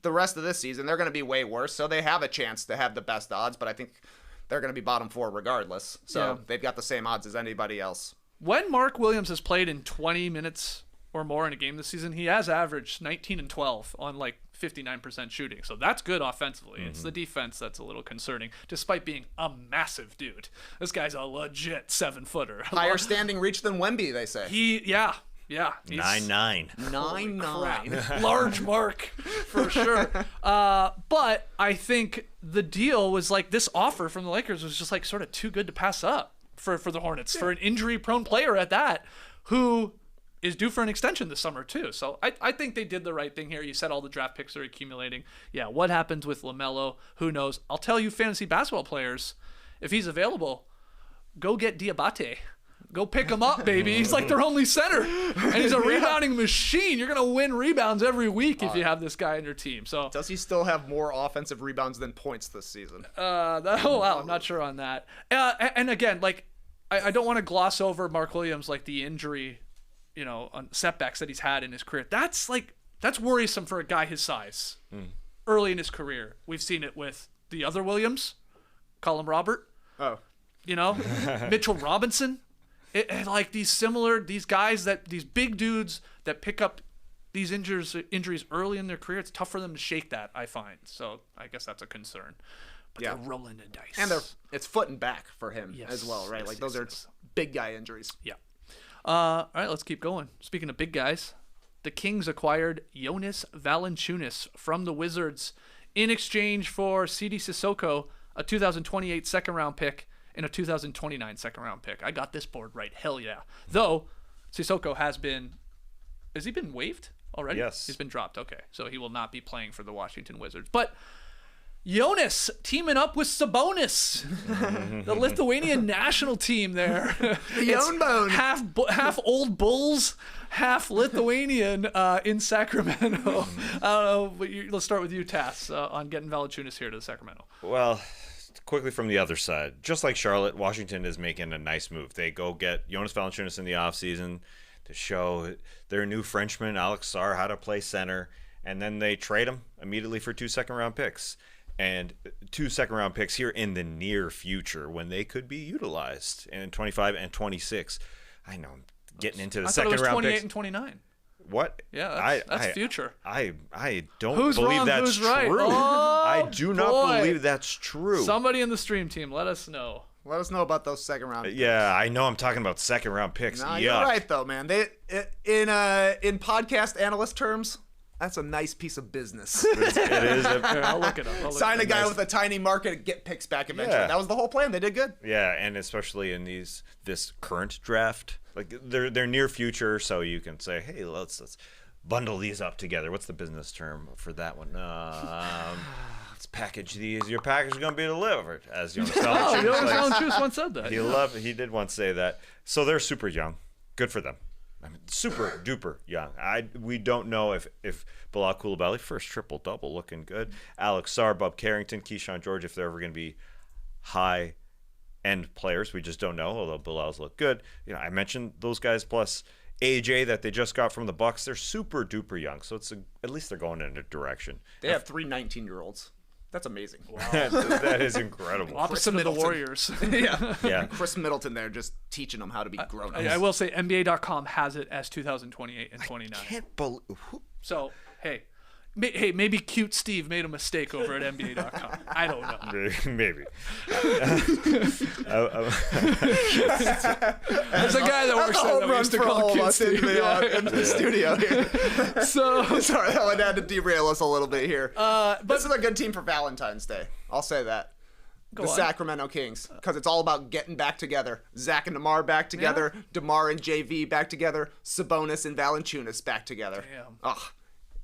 Speaker 3: the rest of this season, they're going to be way worse. So they have a chance to have the best odds, but I think they're going to be bottom 4 regardless. So they've got the same odds as anybody else.
Speaker 1: When Mark Williams has played in 20 minutes or more in a game this season, he has averaged 19 and 12 on like 59% shooting. So that's good offensively. Mm-hmm. It's the defense that's a little concerning, despite being a massive dude. This guy's a legit 7-footer.
Speaker 3: Higher standing reach than Wemby, they say.
Speaker 1: Yeah.
Speaker 2: 9'9".
Speaker 3: 9'9".
Speaker 1: Large mark for sure. But I think the deal was like this offer from the Lakers was just like sort of too good to pass up for the Hornets, for an injury-prone player at that, who is due for an extension this summer too. So I think they did the right thing here. You said all the draft picks are accumulating. Yeah, what happens with LaMelo? Who knows? I'll tell you, fantasy basketball players, if he's available, go get Diabate. Go pick him up, baby. He's like their only center. And he's a rebounding machine. You're going to win rebounds every week if you have this guy on your team. So
Speaker 3: does he still have more offensive rebounds than points this season?
Speaker 1: I'm not sure on that. And again, like, I don't want to gloss over Mark Williams, like the injury, you know, setbacks that he's had in his career. That's worrisome for a guy his size early in his career. We've seen it with the other Williams, Colin Robert.
Speaker 3: Oh.
Speaker 1: You know, Mitchell Robinson. Like these guys, these big dudes that pick up these injuries early in their career, it's tough for them to shake that, I find. So I guess that's a concern. But they're rolling the dice.
Speaker 3: And it's foot and back for him as well, right? Those are big guy injuries.
Speaker 1: Yeah. All right, let's keep going. Speaking of big guys, the Kings acquired Jonas Valanciunas from the Wizards in exchange for CD Sissoko, a 2028 second-round pick, and a 2029 second-round pick. I got this board right. Hell yeah. Though, Sissoko has been he been waived already?
Speaker 2: Yes.
Speaker 1: He's been dropped. Okay. So he will not be playing for the Washington Wizards. But Jonas teaming up with Sabonis, the Lithuanian national team there.
Speaker 3: Bone.
Speaker 1: Half old Bulls, half Lithuanian in Sacramento. I don't know. But let's start with you, Tass, on getting Valanciunas here to Sacramento.
Speaker 2: Well, quickly from the other side, just like Charlotte, Washington is making a nice move. They go get Jonas Valanciunas in the offseason to show their new Frenchman, Alex Sarr, how to play center, and then they trade him immediately for 2 second-round picks. And 2 second-round picks here in the near future when they could be utilized in 25 and 26. I know I'm getting into the second-round picks.
Speaker 1: 28 and 29.
Speaker 2: What?
Speaker 1: Yeah, that's future.
Speaker 2: I don't
Speaker 1: who's
Speaker 2: believe
Speaker 1: wrong,
Speaker 2: that's
Speaker 1: who's
Speaker 2: true.
Speaker 1: Right? Oh,
Speaker 2: I do not believe that's true.
Speaker 1: Somebody in the stream team, let us know.
Speaker 3: Let us know about those second-round picks.
Speaker 2: Yeah, I know I'm talking about second-round picks.
Speaker 3: Nah, you're right, though, man. In podcast analyst terms, that's a nice piece of business.
Speaker 2: It is.
Speaker 1: Here, I'll look it up.
Speaker 3: Sign a guy with a tiny market and get picks back eventually. Yeah. That was the whole plan. They did good.
Speaker 2: Yeah, and especially in this current draft, like they're near future, so you can say, hey, let's bundle these up together. What's the business term for that one? Let's package these. Your package is going to be delivered, as Jonas
Speaker 1: Valanciunas once said that.
Speaker 2: He did once say that. So they're super young. Good for them. I mean, super duper young. We don't know if Bilal Coulibaly, first triple double, looking good. Alex Sarr, Bob Carrington, Keyshawn George, if they're ever going to be high end players, we just don't know. Although Bilal's look good, I mentioned those guys plus AJ that they just got from the Bucks. They're super duper young, so at least they're going in a direction.
Speaker 3: They have 3 19-year-olds. That's amazing.
Speaker 2: Wow. That is incredible.
Speaker 1: Opposite of the Warriors.
Speaker 3: Yeah. Chris Middleton there just teaching them how to be grown-ups.
Speaker 1: I will say NBA.com has it as 2028 and 29.
Speaker 2: I can't believe.
Speaker 1: So, hey, maybe cute Steve made a mistake over at NBA.com. I don't know.
Speaker 2: Maybe.
Speaker 1: There's a guy that works there that we used to call cute Steve.
Speaker 3: In the studio here. So sorry, I had to derail us a little bit here. But this is a good team for Valentine's Day. I'll say that. The Sacramento Kings, because it's all about getting back together. Zach and DeMar back together. Yeah. DeMar and JV back together. Sabonis and Valanciunas back together.
Speaker 1: Damn.
Speaker 3: Ugh.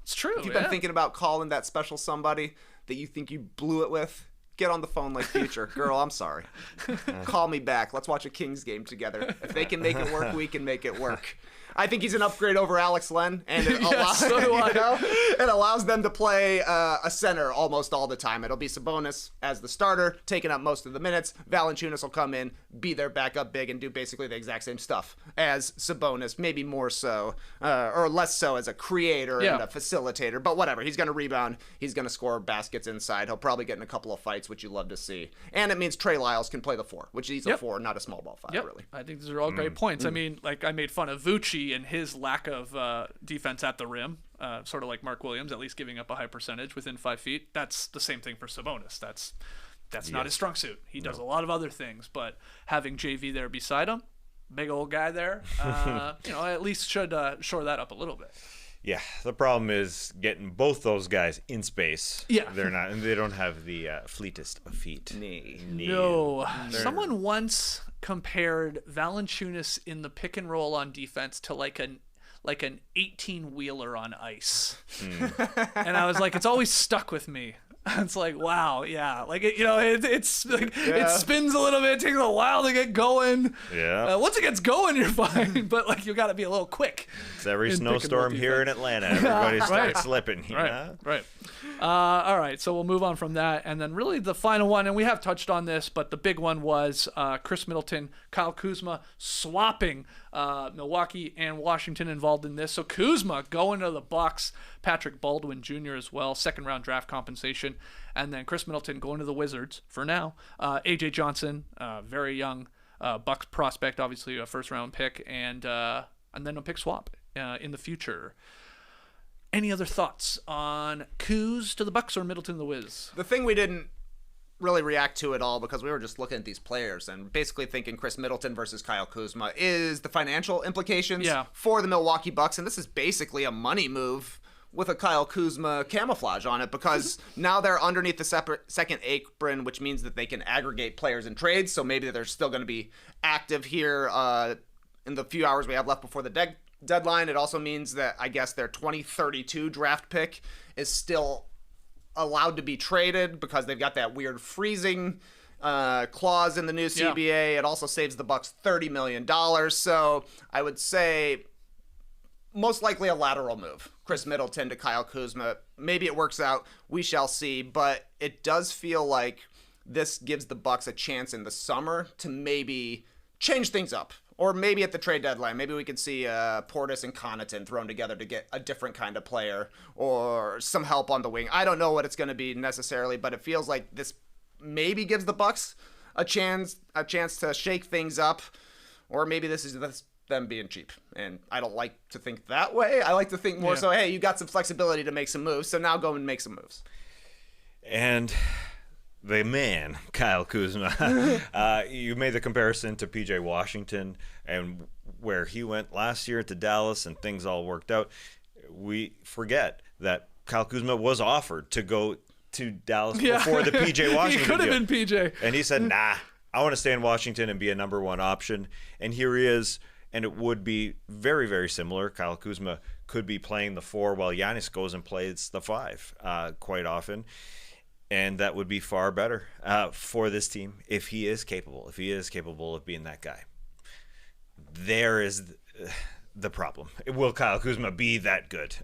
Speaker 1: It's true.
Speaker 3: If you've been thinking about calling that special somebody that you think you blew it with, get on the phone like Future. Girl, I'm sorry. Call me back. Let's watch a Kings game together. If they can make it work, we can make it work. I think he's an upgrade over Alex Len, and it allows them to play a center almost all the time. It'll be Sabonis as the starter, taking up most of the minutes. Valanciunas will come in, be their backup big, and do basically the exact same stuff as Sabonis, maybe more so, or less so as a creator and a facilitator. But whatever, he's going to rebound. He's going to score baskets inside. He'll probably get in a couple of fights, which you love to see. And it means Trey Lyles can play the 4, which he's a 4, not a small ball 5, really.
Speaker 1: I think these are all great points. I mean, like, I made fun of Vucci and his lack of defense at the rim, sort of like Mark Williams, at least giving up a high percentage within 5 feet. That's the same thing for Sabonis. That's not his strong suit. He does a lot of other things, but having JV there beside him, big old guy there, at least should shore that up a little bit.
Speaker 2: Yeah, the problem is getting both those guys in space.
Speaker 1: Yeah.
Speaker 2: They don't have the fleetest of feet.
Speaker 1: No. Someone once compared Valanciunas in the pick and roll on defense to like an 18-wheeler on ice. And I was like, it's always stuck with me. It's like, wow, yeah, like it's like it spins a little bit, it takes a while to get going.
Speaker 2: Yeah.
Speaker 1: Once it gets going, you're fine, but like you got to be a little quick.
Speaker 2: It's every snowstorm here in Atlanta. Everybody starts slipping.
Speaker 1: Right. All right, so we'll move on from that, and then really the final one, and we have touched on this, but the big one was Khris Middleton, Kyle Kuzma swapping Milwaukee and Washington involved in this. So Kuzma going to the Bucks, Patrick Baldwin Jr. as well, second-round draft compensation, and then Khris Middleton going to the Wizards for now. AJ Johnson, very young Bucks prospect, obviously a first-round pick, and then a pick swap in the future. Any other thoughts on Kuz to the Bucks or Middleton to the Wiz?
Speaker 3: The thing we didn't really react to at all, because we were just looking at these players and basically thinking Khris Middleton versus Kyle Kuzma, is the financial implications for the Milwaukee Bucks. And this is basically a money move with a Kyle Kuzma camouflage on it, because now they're underneath the second apron, which means that they can aggregate players in trades. So maybe they're still going to be active here in the few hours we have left before the deadline. It also means that I guess their 2032 draft pick is still allowed to be traded because they've got that weird freezing clause in the new CBA. Yeah. It also saves the Bucks $30 million. So I would say most likely a lateral move. Khris Middleton to Kyle Kuzma. Maybe it works out. We shall see. But it does feel like this gives the Bucks a chance in the summer to maybe change things up. Or maybe at the trade deadline, maybe we could see Portis and Connaughton thrown together to get a different kind of player or some help on the wing. I don't know what it's going to be necessarily, but it feels like this maybe gives the Bucks a chance to shake things up, or maybe this is them being cheap. And I don't like to think that way. I like to think more so, hey, you got some flexibility to make some moves, so now go and make some moves.
Speaker 2: And the man, Kyle Kuzma. You made the comparison to PJ Washington and where he went last year to Dallas and things all worked out. We forget that Kyle Kuzma was offered to go to Dallas before the PJ Washington
Speaker 1: He could have been PJ.
Speaker 2: And he said, nah, I want to stay in Washington and be a number one option. And here he is. And it would be very, very similar. Kyle Kuzma could be playing the 4 while Giannis goes and plays the 5 quite often. And that would be far better for this team if he is capable of being that guy. There is the problem. Will Kyle Kuzma be that good?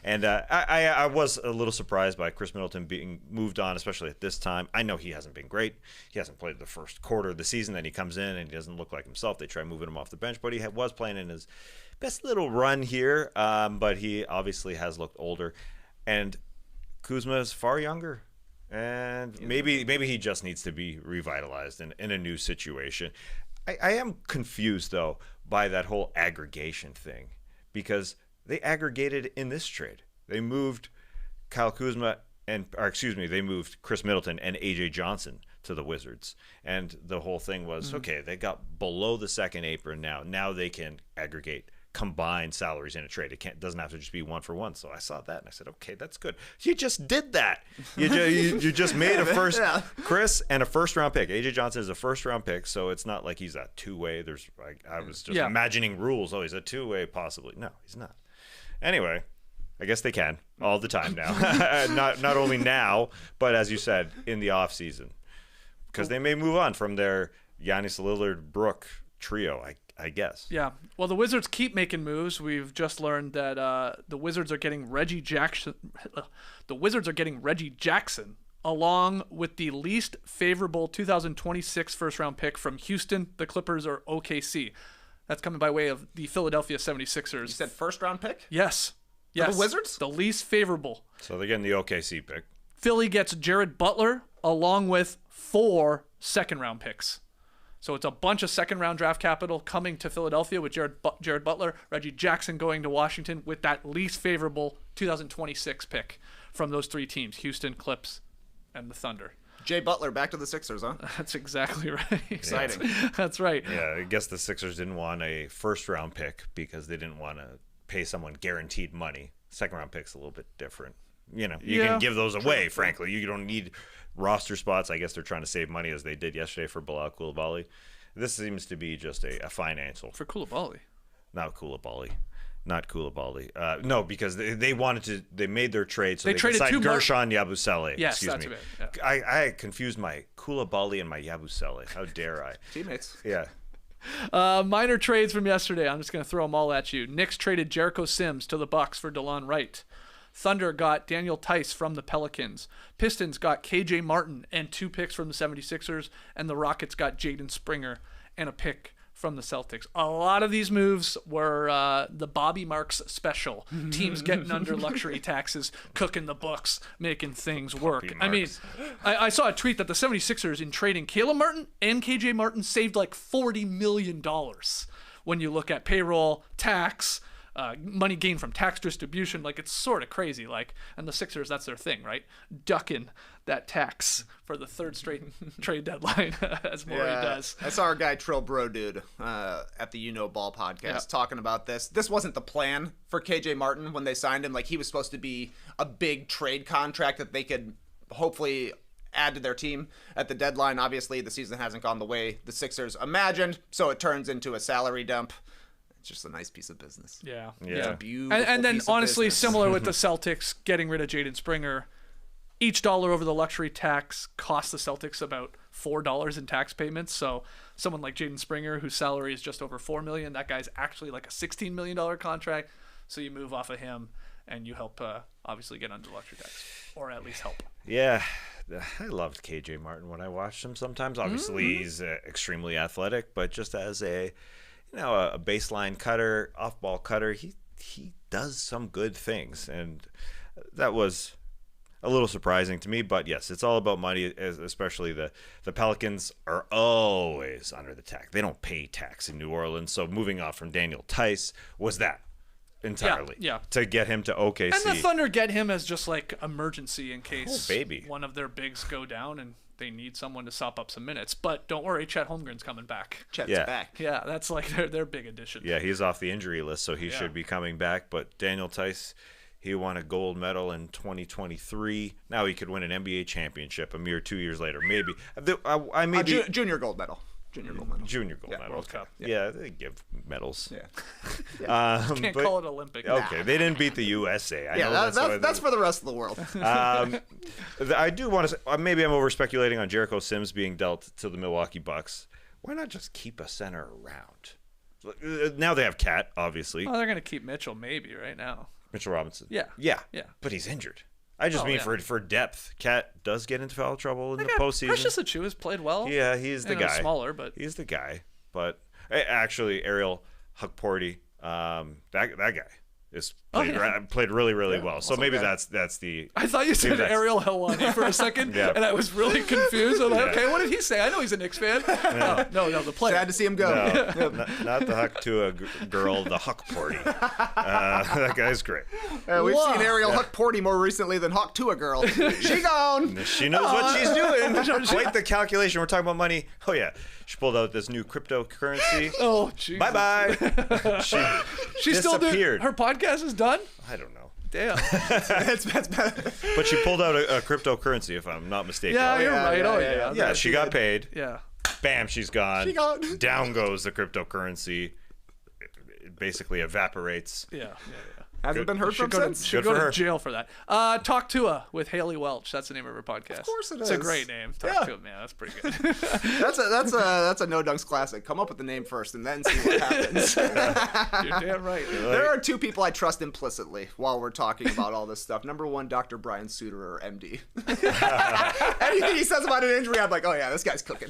Speaker 2: And I was a little surprised by Khris Middleton being moved on, especially at this time. I know he hasn't been great. He hasn't played the first quarter of the season. Then he comes in and he doesn't look like himself. They try moving him off the bench, but he was playing in his best little run here. But he obviously has looked older. And Kuzma is far younger. And maybe he just needs to be revitalized in a new situation. I am confused, though, by that whole aggregation thing, because they aggregated in this trade. They moved they moved Khris Middleton and AJ Johnson to the Wizards. And the whole thing was, okay, they got below the second apron now. Now they can aggregate combine salaries in a trade. It doesn't have to just be one for one. So I saw that and I said, okay, that's good. You just did that. You just made a first Khris and a first round pick. AJ Johnson is a first round pick, so it's not like he's a two-way. I was just imagining rules. Oh, he's a two-way possibly. No, he's not. Anyway, I guess they can all the time now. not only now, but as you said, in the off season, because they may move on from their Giannis, Lillard, Brook trio. I guess.
Speaker 1: Yeah. Well, the Wizards keep making moves. We've just learned that the Wizards are getting Reggie Jackson. The Wizards are getting Reggie Jackson along with the least favorable 2026 first-round pick from Houston, the Clippers, or OKC. That's coming by way of the Philadelphia 76ers.
Speaker 3: You said first-round pick?
Speaker 1: Yes.
Speaker 3: For the Wizards?
Speaker 1: The least favorable.
Speaker 2: So they're getting the OKC pick.
Speaker 1: Philly gets Jared Butler along with 4 second-round picks. So it's a bunch of second-round draft capital coming to Philadelphia with Jared Butler, Reggie Jackson going to Washington with that least favorable 2026 pick from those 3 teams, Houston, Clips, and the Thunder.
Speaker 3: Jay Butler back to the Sixers, huh?
Speaker 1: That's exactly right.
Speaker 3: Exciting.
Speaker 1: That's right.
Speaker 2: Yeah, I guess the Sixers didn't want a first-round pick because they didn't want to pay someone guaranteed money. Second-round pick's a little bit different. You can give those away, frankly. You don't need roster spots. I guess they're trying to save money as they did yesterday for Bilal Coulibaly. This seems to be just a financial.
Speaker 1: For Coulibaly.
Speaker 2: Not Coulibaly. No, because they wanted to. They made their trade, so they
Speaker 1: traded
Speaker 2: signed
Speaker 1: 2
Speaker 2: Gershon Yabusele.
Speaker 1: Yes,
Speaker 2: excuse me.
Speaker 1: It. Yeah.
Speaker 2: I confused my Coulibaly and my Yabusele. How dare I?
Speaker 3: Teammates.
Speaker 2: Yeah.
Speaker 1: Minor trades from yesterday. I'm just going to throw them all at you. Knicks traded Jericho Sims to the Bucks for DeLon Wright. Thunder got Daniel Tice from the Pelicans. Pistons got KJ Martin and 2 picks from the 76ers. And the Rockets got Jaden Springer and a pick from the Celtics. A lot of these moves were the Bobby Marks special. Teams getting under luxury taxes, cooking the books, making things work. I mean, I saw a tweet that the 76ers in trading Caleb Martin and KJ Martin saved like $40 million when you look at payroll, tax, money gained from tax distribution. Like, it's sort of crazy. Like, and the Sixers, that's their thing, right? Ducking that tax for the 3rd straight trade deadline, as Maury does.
Speaker 3: I saw our guy Trill Bro Dude at the Ball podcast talking about this. This wasn't the plan for KJ Martin when they signed him. Like, he was supposed to be a big trade contract that they could hopefully add to their team at the deadline. Obviously, the season hasn't gone the way the Sixers imagined, so it turns into a salary dump. It's just a nice piece of business.
Speaker 1: Yeah.
Speaker 3: It's a beautiful
Speaker 1: and then
Speaker 3: piece of
Speaker 1: honestly,
Speaker 3: business.
Speaker 1: similar with the Celtics getting rid of Jaden Springer, each dollar over the luxury tax cost the Celtics about $4 in tax payments. So someone like Jaden Springer, whose salary is just over $4 million, that guy's actually like a $16 million contract. So you move off of him and you help obviously get under luxury tax, or at least help.
Speaker 2: Yeah. I loved KJ Martin when I watched him sometimes. Obviously, he's extremely athletic, but just as a baseline cutter, off-ball cutter, he does some good things, and that was a little surprising to me. But yes, it's all about money, especially the Pelicans are always under the tax. They don't pay tax in New Orleans, so moving off from Daniel Tice was that entirely.
Speaker 1: Yeah.
Speaker 2: To get him to OKC.
Speaker 1: And the Thunder get him as just like emergency in case
Speaker 2: baby.
Speaker 1: one of their bigs go down and they need someone to sop up some minutes. But don't worry, Chet Holmgren's coming back.
Speaker 3: Chet's back.
Speaker 1: Yeah, that's like their big addition.
Speaker 2: Yeah, he's off the injury list, so he should be coming back. But Daniel Tice, he won a gold medal in 2023. Now he could win an NBA championship a mere 2 years later. Maybe.
Speaker 3: Junior gold medal. Junior gold medal.
Speaker 1: World Cup.
Speaker 2: Yeah, they give medals.
Speaker 3: Yeah.
Speaker 1: Can't call it Olympic.
Speaker 2: Okay, they didn't beat the USA.
Speaker 3: That's for the rest of the world.
Speaker 2: I do want to say, maybe I'm over speculating on Jericho Sims being dealt to the Milwaukee Bucks. Why not just keep a center around? Now they have Cat, obviously.
Speaker 1: Oh, they're going to keep Mitchell maybe right now.
Speaker 2: Mitchell Robinson.
Speaker 1: Yeah.
Speaker 2: But he's injured. I just mean for depth. Cat does get into foul trouble in the postseason.
Speaker 1: Precious Achiuwa's played well.
Speaker 2: Yeah, he's the guy.
Speaker 1: Smaller, but
Speaker 2: he's the guy. But actually, Ariel Hukporti, that guy. played really, really well. So maybe that's the.
Speaker 1: I thought you said Ariel Helwani for a second, and I was really confused. I'm like, okay, what did he say? I know he's a Knicks fan. No, the player.
Speaker 3: Sad to see him go.
Speaker 2: No, not the Huck to a girl, the Huck Porty. That guy's great.
Speaker 3: We've seen Ariel Huck Porty more recently than Huck to a girl. She gone.
Speaker 2: She knows what she's doing. Quite the calculation. We're talking about money. Oh yeah, she pulled out this new cryptocurrency.
Speaker 1: Oh, Jesus.
Speaker 2: Bye bye. She
Speaker 1: still
Speaker 2: disappeared.
Speaker 1: Her podcast is done?
Speaker 2: I don't know.
Speaker 1: Damn.
Speaker 2: But she pulled out a cryptocurrency, if I'm not mistaken.
Speaker 1: Yeah, you're right.
Speaker 2: Yeah, she got paid.
Speaker 1: Yeah.
Speaker 2: Bam, she's gone.
Speaker 3: She gone.
Speaker 2: Down goes the cryptocurrency. It basically evaporates.
Speaker 1: Yeah.
Speaker 3: Hasn't been heard from since.
Speaker 1: Should go to jail for that. Talk Tua with Haley Welch. That's the name of her podcast.
Speaker 3: Of course it
Speaker 1: is. It's a great name. Talk Tua, man. That's pretty good.
Speaker 3: that's a No Dunks classic. Come up with the name first and then see what happens.
Speaker 1: You're damn right.
Speaker 3: There are two people I trust implicitly while we're talking about all this stuff. Number one, Dr. Brian Suter, MD. Anything he says about an injury, I'm like, oh yeah, this guy's cooking.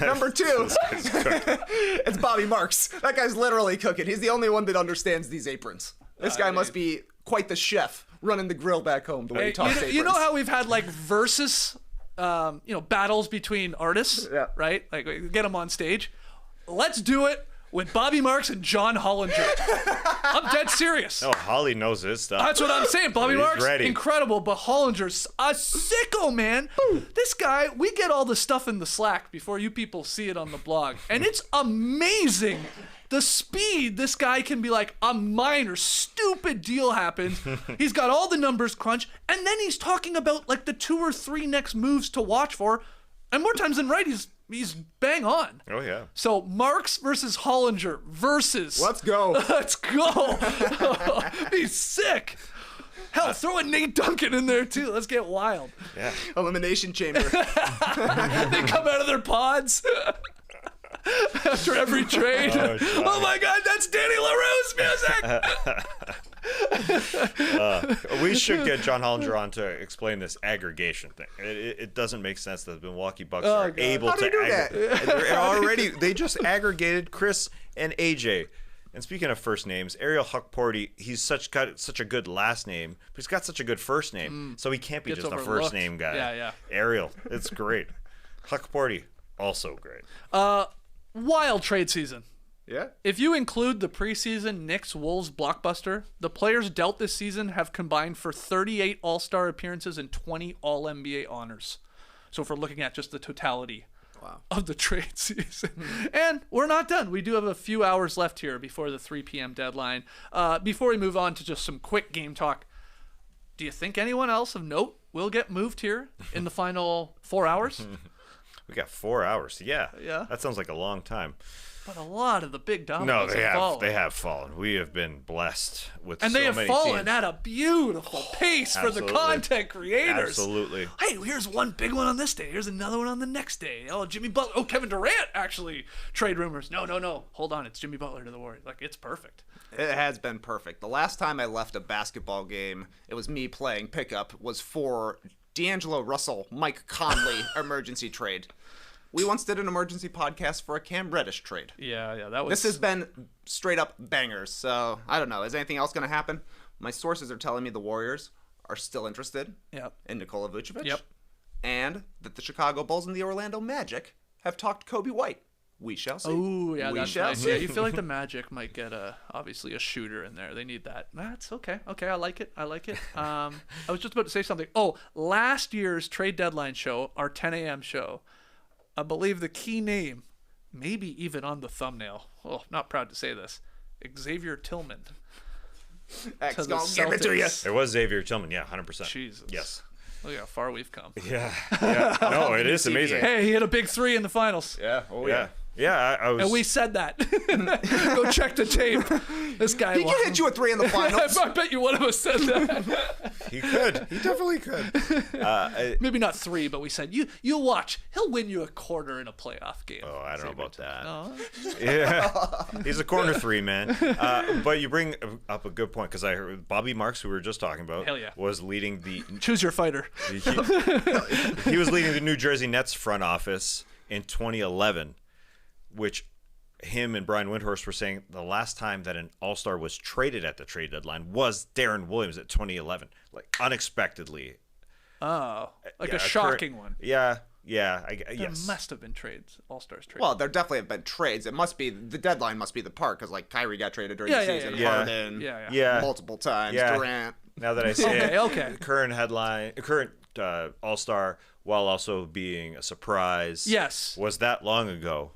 Speaker 3: Number two, it's Bobby Marks. That guy's literally cooking. He's the only one that understands these aprons. This guy must be quite the chef running the grill back home the way he talks aprons.
Speaker 1: You know how we've had like versus, battles between artists, right? Like get them on stage. Let's do it with Bobby Marks and John Hollinger. I'm dead serious.
Speaker 2: Oh, Holly knows his stuff.
Speaker 1: That's what I'm saying. Bobby Marks,
Speaker 2: ready.
Speaker 1: Incredible, but Hollinger's a sicko, man. This guy, we get all the stuff in the Slack before you people see it on the blog, and it's amazing. The speed this guy can be like, a minor stupid deal happens. He's got all the numbers crunched, and then he's talking about like the 2 or 3 next moves to watch for, and more times than right, he's bang on.
Speaker 2: Oh yeah.
Speaker 1: So Marks versus Hollinger versus.
Speaker 3: Let's go.
Speaker 1: Let's go. He's sick. Hell, throw a Nate Duncan in there too. Let's get wild.
Speaker 2: Yeah.
Speaker 3: Elimination chamber.
Speaker 1: They come out of their pods. After every trade. Oh my God, that's Danny LaRue's music.
Speaker 2: We should get John Hollinger on to explain this aggregation thing. It doesn't make sense that the Milwaukee Bucks are able to aggregate. They just aggregated Khris and AJ. And speaking of first names, Ariel Huck Porty, he's got such a good last name, but he's got such a good first name, so he can't be just a first name guy.
Speaker 1: Yeah.
Speaker 2: Ariel, it's great. Huck Porty, also great.
Speaker 1: Wild trade season.
Speaker 3: Yeah.
Speaker 1: If you include the preseason Knicks-Wolves blockbuster, the players dealt this season have combined for 38 All-Star appearances and 20 All-NBA honors. So if we're looking at just the totality of the trade season. And we're not done. We do have a few hours left here before the 3 p.m. deadline. Before we move on to just some quick game talk, do you think anyone else of note will get moved here in the final 4 hours?
Speaker 2: We got 4 hours. Yeah. That sounds like a long time.
Speaker 1: But a lot of the big dominoes
Speaker 2: have
Speaker 1: fallen.
Speaker 2: They have fallen. We have been blessed with
Speaker 1: and
Speaker 2: so
Speaker 1: they have
Speaker 2: many
Speaker 1: fallen
Speaker 2: teams.
Speaker 1: at a beautiful pace for the content creators.
Speaker 2: Absolutely.
Speaker 1: Hey, here's one big one on this day. Here's another one on the next day. Oh, Jimmy Butler. Oh, Kevin Durant actually trade rumors. No. Hold on. It's Jimmy Butler to the Warriors. Like, it's perfect.
Speaker 3: It has been perfect. The last time I left a basketball game, it was me playing pickup, was for D'Angelo Russell, Mike Conley emergency trade. We once did an emergency podcast for a Cam Reddish trade.
Speaker 1: Yeah, that was...
Speaker 3: This has been straight up bangers, so I don't know. Is anything else going to happen? My sources are telling me the Warriors are still interested in Nikola Vucevic, and that the Chicago Bulls and the Orlando Magic have talked Kobe White. We shall see.
Speaker 1: Oh, yeah,
Speaker 3: we
Speaker 1: that's
Speaker 3: shall
Speaker 1: nice.
Speaker 3: see.
Speaker 1: Yeah, you feel like the Magic might get obviously a shooter in there. They need that. That's okay. Okay, I like it. I was just about to say something. Oh, last year's trade deadline show, our 10 a.m. show, I believe the key name, maybe even on the thumbnail. Oh, not proud to say this. Xavier Tillman.
Speaker 3: X gonna give it to you.
Speaker 2: It was Xavier Tillman. Yeah, 100%.
Speaker 1: Jesus.
Speaker 2: Yes.
Speaker 1: Look how far we've come.
Speaker 2: Yeah. No, it is amazing.
Speaker 1: Hey, he hit a big 3 in the finals.
Speaker 3: Yeah. Oh, yeah.
Speaker 2: Yeah, I was.
Speaker 1: And we said that. Go check the tape. This guy.
Speaker 3: He can hit you a 3 in the finals.
Speaker 1: I bet you one of us said that.
Speaker 2: He could. He definitely could.
Speaker 1: Maybe not 3, but we said you watch. He'll win you a quarter in a playoff game.
Speaker 2: Oh, I don't know about that.
Speaker 1: No.
Speaker 2: Yeah, he's a corner 3 man. But you bring up a good point because I heard Bobby Marks, who we were just talking about, was leading the.
Speaker 1: Choose your fighter.
Speaker 2: He was leading the New Jersey Nets front office in 2011. Which him and Brian Windhorst were saying the last time that an All-Star was traded at the trade deadline was Darren Williams at 2011, like unexpectedly.
Speaker 1: Oh, like a shocking one.
Speaker 2: Yeah.
Speaker 1: There
Speaker 2: Yes.
Speaker 1: must have been trades, All-Stars trades.
Speaker 3: Well, there definitely have been trades. It must be the deadline must be the part because like Kyrie got traded during the season, Harden, multiple times, Durant.
Speaker 2: Now that I say
Speaker 1: okay.
Speaker 2: current All-Star, while also being a surprise.
Speaker 1: Yes.
Speaker 2: Was that long ago,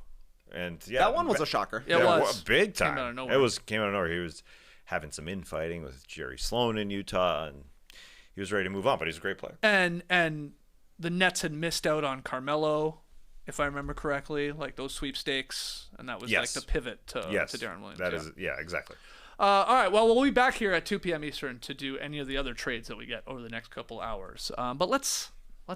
Speaker 2: and
Speaker 3: that one was a shocker.
Speaker 1: It was
Speaker 2: big time.
Speaker 1: Came out of nowhere.
Speaker 2: Came out of nowhere. He was having some infighting with Jerry Sloan in Utah, and he was ready to move on. But he's a great player.
Speaker 1: And the Nets had missed out on Carmelo, if I remember correctly, like those sweepstakes, and that was like the pivot to Darren Williams.
Speaker 2: That is exactly.
Speaker 1: All right, well, we'll be back here at 2 p.m. Eastern to do any of the other trades that we get over the next couple hours. But let's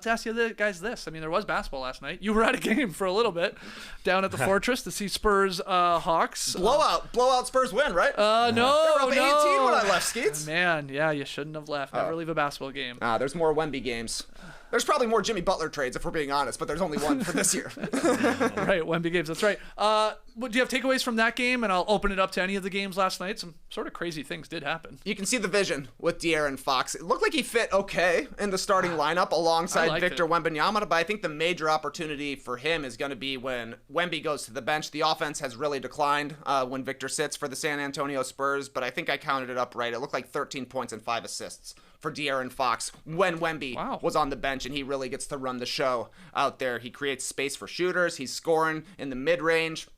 Speaker 1: ask you guys this. I mean, there was basketball last night. You were at a game for a little bit down at the Fortress to see Spurs Hawks.
Speaker 3: Blowout Spurs win, right?
Speaker 1: No.
Speaker 3: They were up 18 when I left, Skeets.
Speaker 1: Man, yeah, you shouldn't have left. Never leave a basketball game.
Speaker 3: There's more Wemby games. There's probably more Jimmy Butler trades, if we're being honest, but there's only one for this year.
Speaker 1: Right, Wemby games, that's right. Do you have takeaways from that game? And I'll open it up to any of the games last night. Some sort of crazy things did happen.
Speaker 3: You can see the vision with De'Aaron Fox. It looked like he fit okay in the starting lineup alongside Victor Wembanyama, but I think the major opportunity for him is going to be when Wemby goes to the bench. The offense has really declined when Victor sits for the San Antonio Spurs, but I think I counted it up right. It looked like 13 points and 5 assists for De'Aaron Fox when Wemby was on the bench, and he really gets to run the show out there. He creates space for shooters. He's scoring in the mid-range.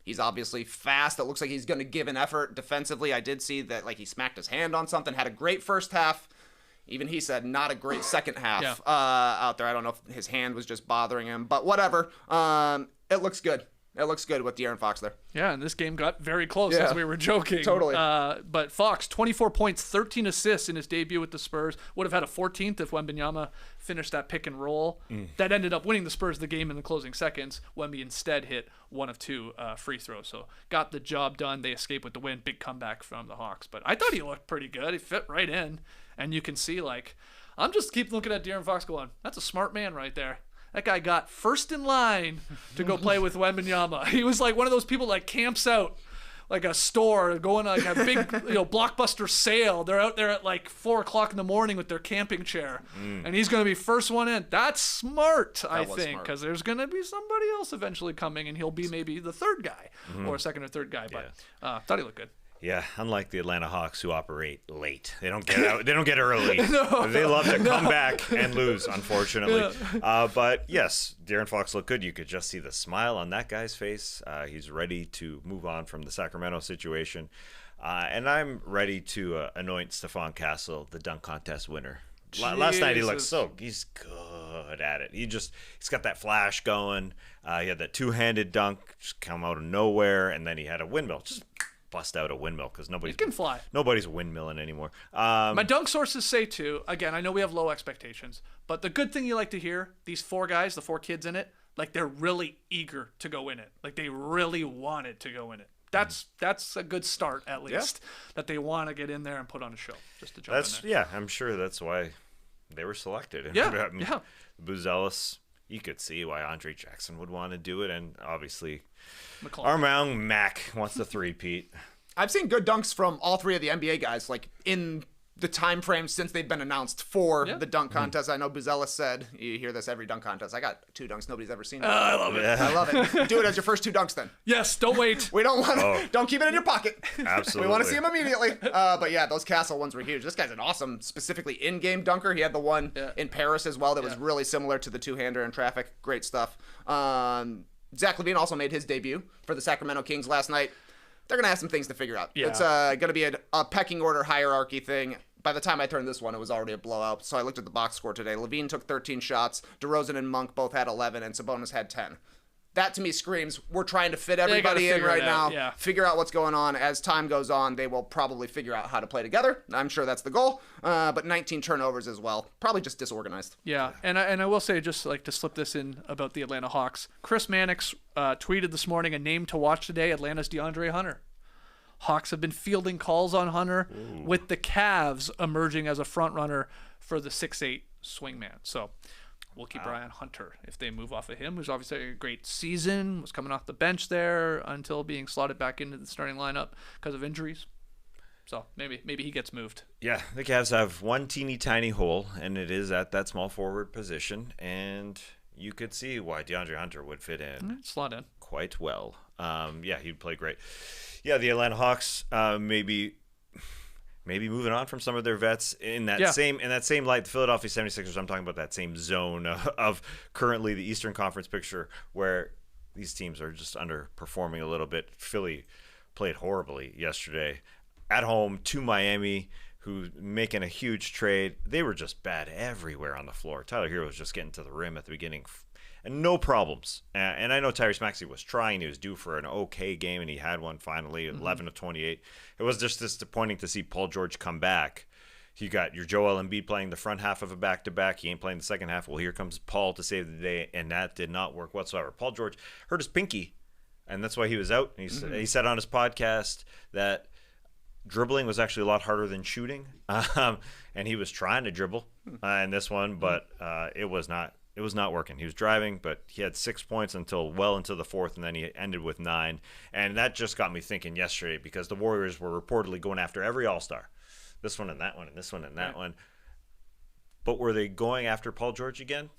Speaker 3: He's obviously fast. It looks like he's going to give an effort defensively. I did see that like he smacked his hand on something, had a great first half. Even he said not a great second half out there. I don't know if his hand was just bothering him, but whatever. It looks good. It looks good with De'Aaron Fox there.
Speaker 1: Yeah, and this game got very close as we were joking.
Speaker 3: Totally.
Speaker 1: But Fox, 24 points, 13 assists in his debut with the Spurs. Would have had a 14th if Wembanyama finished that pick and roll. That ended up winning the Spurs the game in the closing seconds. Wemby instead hit 1 of 2 free throws. So got the job done. They escaped with the win. Big comeback from the Hawks. But I thought he looked pretty good. He fit right in. And you can see, like, I'm just keep looking at De'Aaron Fox going, that's a smart man right there. That guy got first in line to go play with Wembanyama. He was like one of those people like camps out like a store, going like a big blockbuster sale. They're out there at like 4:00 in the morning with their camping chair, and he's going to be first one in. That's smart, I think, because there's going to be somebody else eventually coming, and he'll be maybe the third guy or second or third guy. But thought he looked good.
Speaker 2: Yeah, unlike the Atlanta Hawks who operate late. They don't get out. They don't get early. They love to come back and lose, unfortunately. But yes, De'Aaron Fox looked good. You could just see the smile on that guy's face. He's ready to move on from the Sacramento situation. And I'm ready to anoint Stephon Castle the dunk contest winner. Last night he looked he's good at it. He's got that flash going. He had that two-handed dunk just come out of nowhere, and then he had a windmill. Just bust out a windmill because nobody's windmilling anymore.
Speaker 1: My dunk sources say too, again, I know we have low expectations, but the good thing you like to hear, these 4 guys, the 4 kids in it, like they're really eager to go in it. Like they really wanted to go in it. That's a good start, at least, that they want to get in there and put on a show just to jump in there.
Speaker 2: Yeah, I'm sure that's why they were selected. Buzelis, you could see why Andre Jackson would want to do it, and obviously Armand Mack wants to three-peat.
Speaker 3: I've seen good dunks from all 3 of the NBA guys, like in the time frame since they've been announced for the dunk contest. I know Buzelis said, you hear this every dunk contest, I got 2 dunks nobody's ever seen.
Speaker 1: I love it.
Speaker 3: I love it. Do it as your first 2 dunks then.
Speaker 1: Yes, don't wait.
Speaker 3: We don't want to, don't keep it in your pocket.
Speaker 2: Absolutely.
Speaker 3: We want to see him immediately. But yeah, those Castle ones were huge. This guy's an awesome, specifically in-game dunker. He had the one in Paris as well that was really similar to the two-hander in traffic. Great stuff. Zach LaVine also made his debut for the Sacramento Kings last night. They're going to have some things to figure out. Yeah. It's going to be a pecking order hierarchy thing. By the time I turned this one, it was already a blowout. So I looked at the box score today. LaVine took 13 shots. DeRozan and Monk both had 11, and Sabonis had 10. That, to me, screams we're trying to fit everybody in right now, figure out what's going on. As time goes on, they will probably figure out how to play together. I'm sure that's the goal. But 19 turnovers as well. Probably just disorganized.
Speaker 1: Yeah, and I will say, just like to slip this in about the Atlanta Hawks, Chris Mannix tweeted this morning a name to watch today, Atlanta's DeAndre Hunter. Hawks have been fielding calls on Hunter with the Cavs emerging as a front runner for the 6'8" swingman. So we'll keep our eye on Hunter if they move off of him, who's obviously had a great season, was coming off the bench there until being slotted back into the starting lineup because of injuries. So maybe he gets moved.
Speaker 2: Yeah, the Cavs have one teeny tiny hole, and it is at that small forward position, and you could see why DeAndre Hunter would fit in
Speaker 1: Slot in
Speaker 2: quite well. Yeah, he'd play great. Yeah, the Atlanta Hawks maybe moving on from some of their vets in that same light. The Philadelphia 76ers, I'm talking about that same zone of currently the Eastern Conference picture where these teams are just underperforming a little bit. Philly played horribly yesterday at home to Miami, who's making a huge trade. They were just bad everywhere on the floor. Tyler Hero was just getting to the rim at the beginning, and no problems. And I know Tyrese Maxey was trying. He was due for an okay game, and he had one finally, 11 of 28. It was just disappointing to see Paul George come back. You got your Joel Embiid playing the front half of a back-to-back. He ain't playing the second half. Well, here comes Paul to save the day, and that did not work whatsoever. Paul George hurt his pinky, and that's why he was out. He said on his podcast that dribbling was actually a lot harder than shooting, and he was trying to dribble in this one, but it was not working. He was driving, but he had 6 points until well into the fourth, and then he ended with 9. And that just got me thinking yesterday, because the Warriors were reportedly going after every All-Star, this one and that one and this one and that one. But were they going after Paul George again?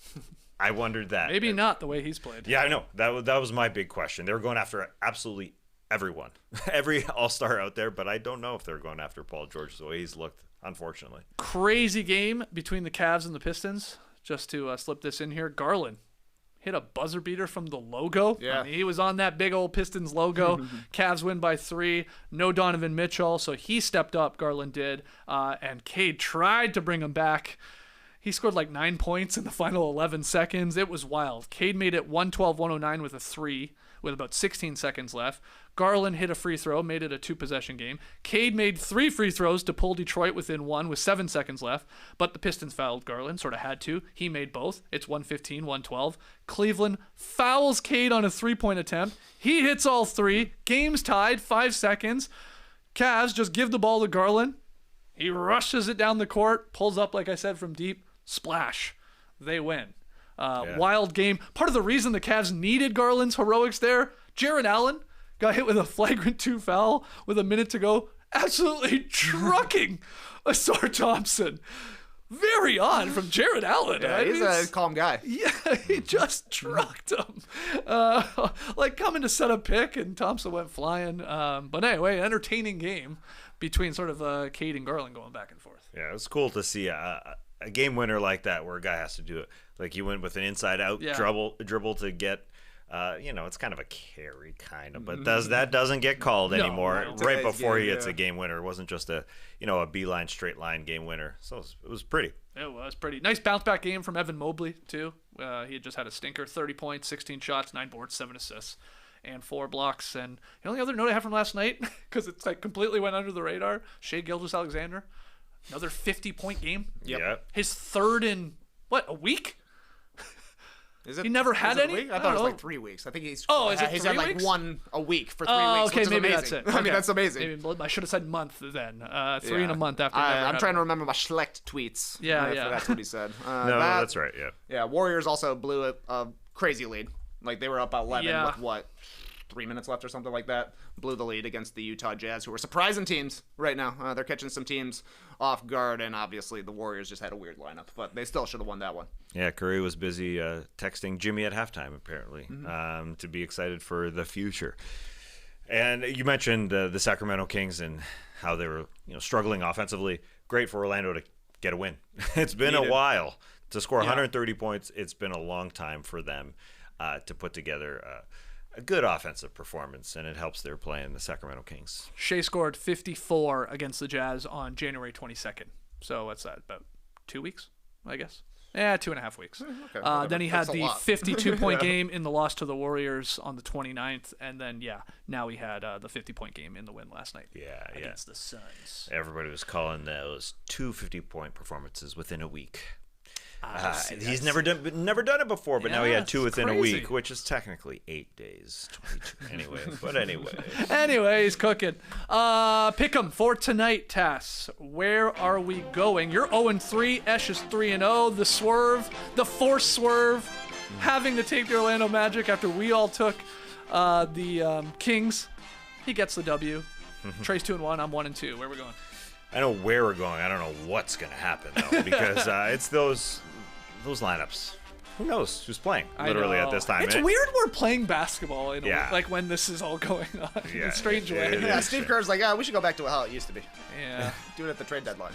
Speaker 2: I wondered that.
Speaker 1: Maybe not the way he's played.
Speaker 2: Yeah, I know. That was my big question. They were going after absolutely everyone, every All-Star out there, but I don't know if they're going after Paul George the way he's looked, unfortunately.
Speaker 1: Crazy game between the Cavs and the Pistons. Just to slip this in here, Garland hit a buzzer beater from the logo.
Speaker 3: Yeah.
Speaker 1: I mean, he was on that big old Pistons logo. Cavs win by 3. No Donovan Mitchell, so he stepped up, Garland did. And Cade tried to bring him back. He scored like 9 points in the final 11 seconds. It was wild. Cade made it 112-109 with a 3 with about 16 seconds left. Garland hit a free throw, made it a 2-possession game. Cade made 3 free throws to pull Detroit within 1 with 7 seconds left, but the Pistons fouled Garland, sort of had to. He made both. It's 115-112. Cleveland fouls Cade on a 3-point attempt. He hits all 3. Game's tied, 5 seconds. Cavs just give the ball to Garland. He rushes it down the court, pulls up, like I said, from deep. Splash. They win. Wild game. Part of the reason the Cavs needed Garland's heroics there, Jared Allen got hit with a flagrant 2 foul with a minute to go, absolutely trucking Asar Thompson. Very odd from Jared Allen.
Speaker 3: Yeah, he's a calm guy.
Speaker 1: Yeah, he just trucked him. Like coming to set a pick, and Thompson went flying. But anyway, entertaining game between sort of Cade and Garland going back and forth.
Speaker 2: Yeah, it was cool to see a game winner like that where a guy has to do it. Like you went with an inside-out dribble to get, it's kind of a carry kind of, but that doesn't get called anymore. Right before he hits a game winner. It wasn't just a beeline, straight line game winner. So it was pretty.
Speaker 1: It was pretty. Nice bounce-back game from Evan Mobley, too. He had just had a stinker, 30 points, 16 shots, 9 boards, 7 assists, and 4 blocks. And the only other note I have from last night, because it's like completely went under the radar, Shai Gilgeous-Alexander, another 50-point game.
Speaker 2: Yep.
Speaker 1: His third in, a week?
Speaker 3: Is it?
Speaker 1: He never had any?
Speaker 3: I thought it was like 3 weeks. I think he's.
Speaker 1: Oh, is it
Speaker 3: he's
Speaker 1: 3
Speaker 3: had like
Speaker 1: weeks?
Speaker 3: one a week for 3 weeks.
Speaker 1: Okay,
Speaker 3: which is
Speaker 1: maybe
Speaker 3: amazing.
Speaker 1: that's it.
Speaker 3: I mean,
Speaker 1: Okay.
Speaker 3: that's amazing.
Speaker 1: Maybe I should have said month then. 3 in a month after.
Speaker 3: I'm trying to remember my Schlecht tweets.
Speaker 1: Yeah.
Speaker 3: That's what he said.
Speaker 2: No, that's right. Yeah.
Speaker 3: Yeah. Warriors also blew a crazy lead. Like they were up 11 with what? 3 minutes left or something like that. Blew the lead against the Utah Jazz, who are surprising teams right now. They're catching some teams off guard, and obviously the Warriors just had a weird lineup, but they still should have won that one.
Speaker 2: Yeah, Curry was busy texting Jimmy at halftime, apparently, to be excited for the future. And you mentioned the Sacramento Kings and how they were struggling offensively. Great for Orlando to get a win. It's been a while to score 130 points. It's been a long time for them to put together a good offensive performance, and it helps their play in the Sacramento Kings.
Speaker 1: Shai scored 54 against the Jazz on January 22nd. So what's that, about 2 weeks, I guess? Yeah, 2.5 weeks.
Speaker 3: Okay,
Speaker 1: then he had the
Speaker 3: lot.
Speaker 1: 52-point game in the loss to the Warriors on the 29th, and then, now he had the 50-point game in the win last night against the Suns.
Speaker 2: Everybody was calling those 2 50-point performances within a week. He's never done it before, but now he had 2
Speaker 1: it's
Speaker 2: within a
Speaker 1: crazy.
Speaker 2: week, which is technically 8 days. 22. Anyway.
Speaker 1: Anyway, he's cooking. Pick 'em for tonight, Tass. Where are we going? You're 0-3. Esh is 3-0. The forced swerve, having to take the Orlando Magic after we all took the Kings. He gets the W. Trey's 2-1. I'm 1-2. Where are we going?
Speaker 2: I know where we're going. I don't know what's going to happen, though, because it's those lineups. Who knows who's playing, literally, at this time.
Speaker 1: It's weird we're playing basketball, like when this is all going on in a strange way.
Speaker 3: Yeah, Steve Kerr's like, we should go back to how it used to be.
Speaker 1: Yeah.
Speaker 3: Do it at the trade deadline.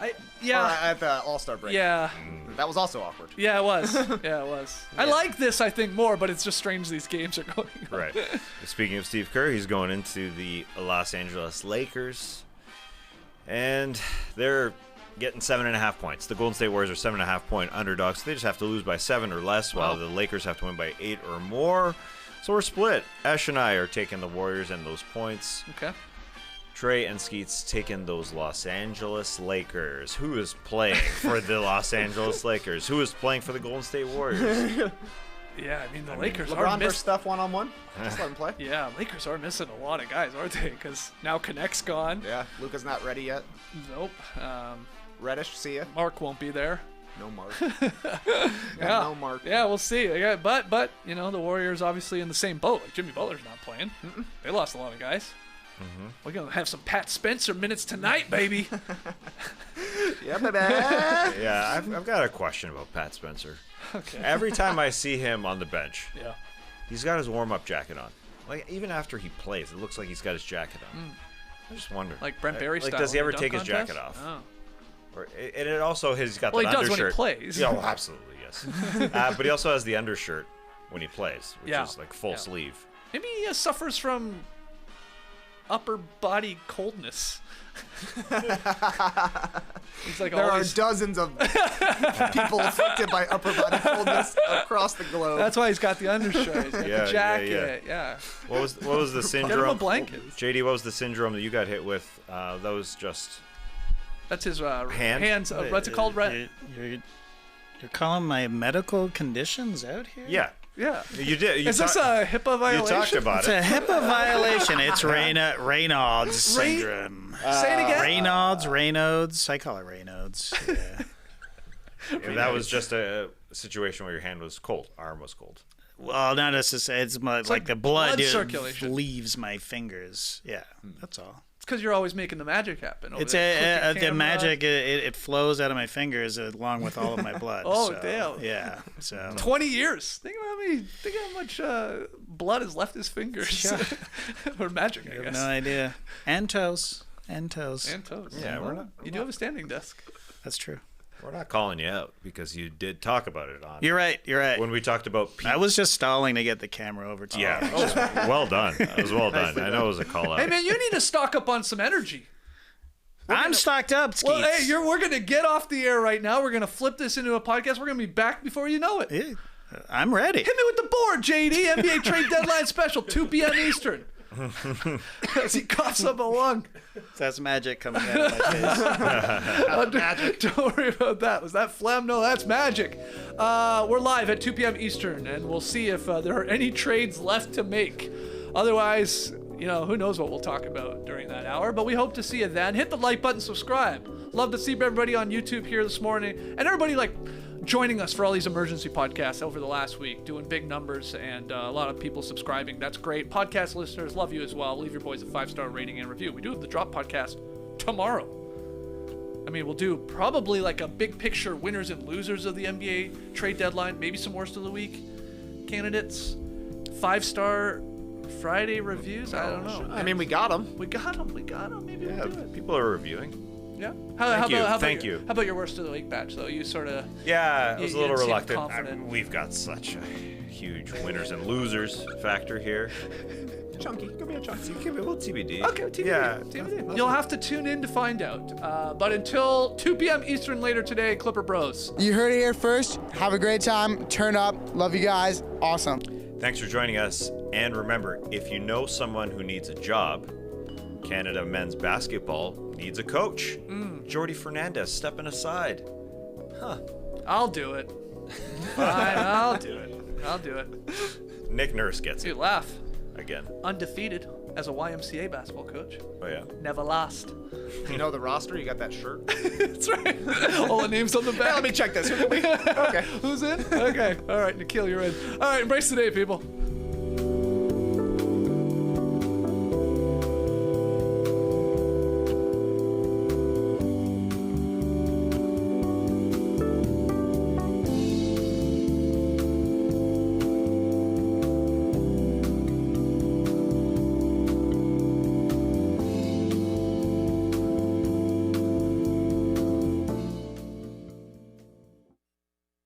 Speaker 3: Or
Speaker 1: Yeah.
Speaker 3: at the All-Star break.
Speaker 1: Yeah.
Speaker 3: That was also awkward.
Speaker 1: Yeah, it was. Yeah, it was. I like this, I think, more, but it's just strange these games are going on.
Speaker 2: Right. Speaking of Steve Kerr, he's going into the Los Angeles Lakers, and they're getting 7.5 points. The Golden State Warriors are 7.5 point underdogs. They just have to lose by 7 or less, while the Lakers have to win by 8 or more. So we're split. Ash and I are taking the Warriors and those points.
Speaker 1: Okay.
Speaker 2: Trey and Skeets taking those Los Angeles Lakers. Who is playing for the Los Angeles Lakers? Who is playing for the Golden State Warriors?
Speaker 1: Yeah, I mean, the Lakers are
Speaker 3: LeBron versus
Speaker 1: missing.
Speaker 3: Steph one-on-one. Just let him play.
Speaker 1: Yeah, Lakers are missing a lot of guys, aren't they? Because now Knecht's gone.
Speaker 3: Yeah, Luka's not ready yet.
Speaker 1: Nope.
Speaker 3: Reddish, see ya.
Speaker 1: Mark won't be there.
Speaker 3: No Mark.
Speaker 1: Yeah.
Speaker 3: No Mark.
Speaker 1: Yeah, we'll see. Yeah, but the Warriors obviously in the same boat. Like Jimmy Butler's not playing. They lost a lot of guys. We're gonna have some Pat Spencer minutes tonight, baby.
Speaker 3: Yeah, baby.
Speaker 2: Yeah, I've got a question about Pat Spencer.
Speaker 1: Okay.
Speaker 2: Every time I see him on the bench,
Speaker 1: Yeah.
Speaker 2: he's got his warm-up jacket on. Like, even after he plays, it looks like he's got his jacket on. I just wonder.
Speaker 1: Like Brent Berry
Speaker 2: like,
Speaker 1: style.
Speaker 2: does he
Speaker 1: in
Speaker 2: ever
Speaker 1: the
Speaker 2: take
Speaker 1: dunk
Speaker 2: his jacket
Speaker 1: contest?
Speaker 2: off?
Speaker 1: Oh.
Speaker 2: And it also, he's got
Speaker 1: Well,
Speaker 2: that
Speaker 1: he does
Speaker 2: undershirt.
Speaker 1: when he plays.
Speaker 2: Yeah, well, absolutely, yes. But he also has the undershirt when he plays, which is like full sleeve.
Speaker 1: Maybe he suffers from upper body coldness. He's like
Speaker 3: There
Speaker 1: always.
Speaker 3: are dozens of people affected by upper body coldness across the globe.
Speaker 1: That's why he's got the undershirt. He's got
Speaker 2: Yeah,
Speaker 1: the
Speaker 2: yeah,
Speaker 1: jacket. Yeah.
Speaker 2: What was the syndrome?
Speaker 1: Get him a blanket.
Speaker 2: JD, what was the syndrome that you got hit with? That was just...
Speaker 1: That's his
Speaker 2: Hand?
Speaker 1: hands. What's it called?
Speaker 4: You're calling my medical conditions out here?
Speaker 2: Yeah.
Speaker 1: Yeah.
Speaker 2: You did.
Speaker 1: Is this a HIPAA violation?
Speaker 2: You talked about
Speaker 4: It's
Speaker 2: it.
Speaker 4: a HIPAA violation. It's Raynaud's syndrome.
Speaker 1: Say it again.
Speaker 4: Raynaud's. I call it Raynaud's. Yeah.
Speaker 2: And that was just a situation where your hand was cold, arm was cold.
Speaker 4: Well, not necessarily. It's like the
Speaker 1: blood
Speaker 4: blood
Speaker 1: circulation.
Speaker 4: leaves my fingers. Yeah, that's all.
Speaker 1: It's because you're always making the magic happen. Over
Speaker 4: It's
Speaker 1: there. Clicking
Speaker 4: the
Speaker 1: camera.
Speaker 4: magic. It flows out of my fingers along with all of my blood.
Speaker 1: Oh,
Speaker 4: so,
Speaker 1: damn.
Speaker 4: Yeah. So
Speaker 1: 20 years. Think how much blood has left his fingers. Or magic, I
Speaker 4: I have
Speaker 1: guess.
Speaker 4: no idea. And toes. And toes.
Speaker 1: And toes.
Speaker 2: Yeah,
Speaker 1: Well, you do have a standing desk.
Speaker 4: That's true.
Speaker 2: We're not calling you out because you did talk about it on
Speaker 4: You're right. You're right.
Speaker 2: when we talked about
Speaker 4: I was just stalling to get the camera over to you.
Speaker 2: Yeah, well done. That was well done. I know it was a call out.
Speaker 1: Hey, man, you need to stock up on some energy.
Speaker 4: I'm stocked up, Skeets.
Speaker 1: Well, hey, we're going to get off the air right now. We're going to flip this into a podcast. We're going to be back before you know it.
Speaker 4: Yeah, I'm ready.
Speaker 1: Hit me with the board, JD. NBA trade deadline special, 2 p.m. Eastern. As he coughs up a lung.
Speaker 4: That's magic coming out of my face.
Speaker 1: Magic. Don't worry about that. Was that phlegm? No, that's magic. We're live at 2 p.m. Eastern, and we'll see if there are any trades left to make. Otherwise, who knows what we'll talk about during that hour, but we hope to see you then. Hit the like button, subscribe. Love to see everybody on YouTube here this morning, and everybody joining us for all these emergency podcasts over the last week, doing big numbers, and a lot of people subscribing. That's great. Podcast listeners, love you as well. Leave your boys a 5-star rating and review. We do have the Drop podcast tomorrow. I mean, we'll do probably like a big picture winners and losers of the NBA trade deadline, maybe some worst of the week candidates, 5-star Friday reviews. I don't know.
Speaker 3: I mean, we got them.
Speaker 1: We got them. Maybe
Speaker 2: Yeah,
Speaker 1: we'll do it.
Speaker 2: people are reviewing.
Speaker 1: Yeah.
Speaker 2: Thank you.
Speaker 1: How about your worst of the week batch, though? You sort of.
Speaker 2: Yeah, I was a
Speaker 1: You
Speaker 2: little
Speaker 1: seem
Speaker 2: reluctant.
Speaker 1: confident.
Speaker 2: We've got such a huge winners and losers factor here.
Speaker 3: Chunky. Go be a chunky.
Speaker 2: Give it a little TBD.
Speaker 1: Okay, TBD.
Speaker 2: Yeah.
Speaker 1: TBD. You'll have to tune in to find out. But until 2 p.m. Eastern later today, Clipper Bros.
Speaker 5: You heard it here first. Have a great time. Turn up. Love you guys. Awesome.
Speaker 2: Thanks for joining us. And remember, if you know someone who needs a job, Canada men's basketball needs a coach. Jordy Fernandez stepping aside. Huh.
Speaker 1: I'll do it. Fine, I'll do it.
Speaker 2: Nick Nurse gets
Speaker 1: Dude,
Speaker 2: it
Speaker 1: laugh.
Speaker 2: again.
Speaker 1: Undefeated as a YMCA basketball coach.
Speaker 2: Oh yeah.
Speaker 1: Never lost.
Speaker 6: You know the roster? You got that shirt?
Speaker 1: That's right. All the names on the back.
Speaker 6: Hey, let me check this. Okay.
Speaker 1: Who's in? Okay. All right, Nikhil, you're in. All right, embrace the day, people.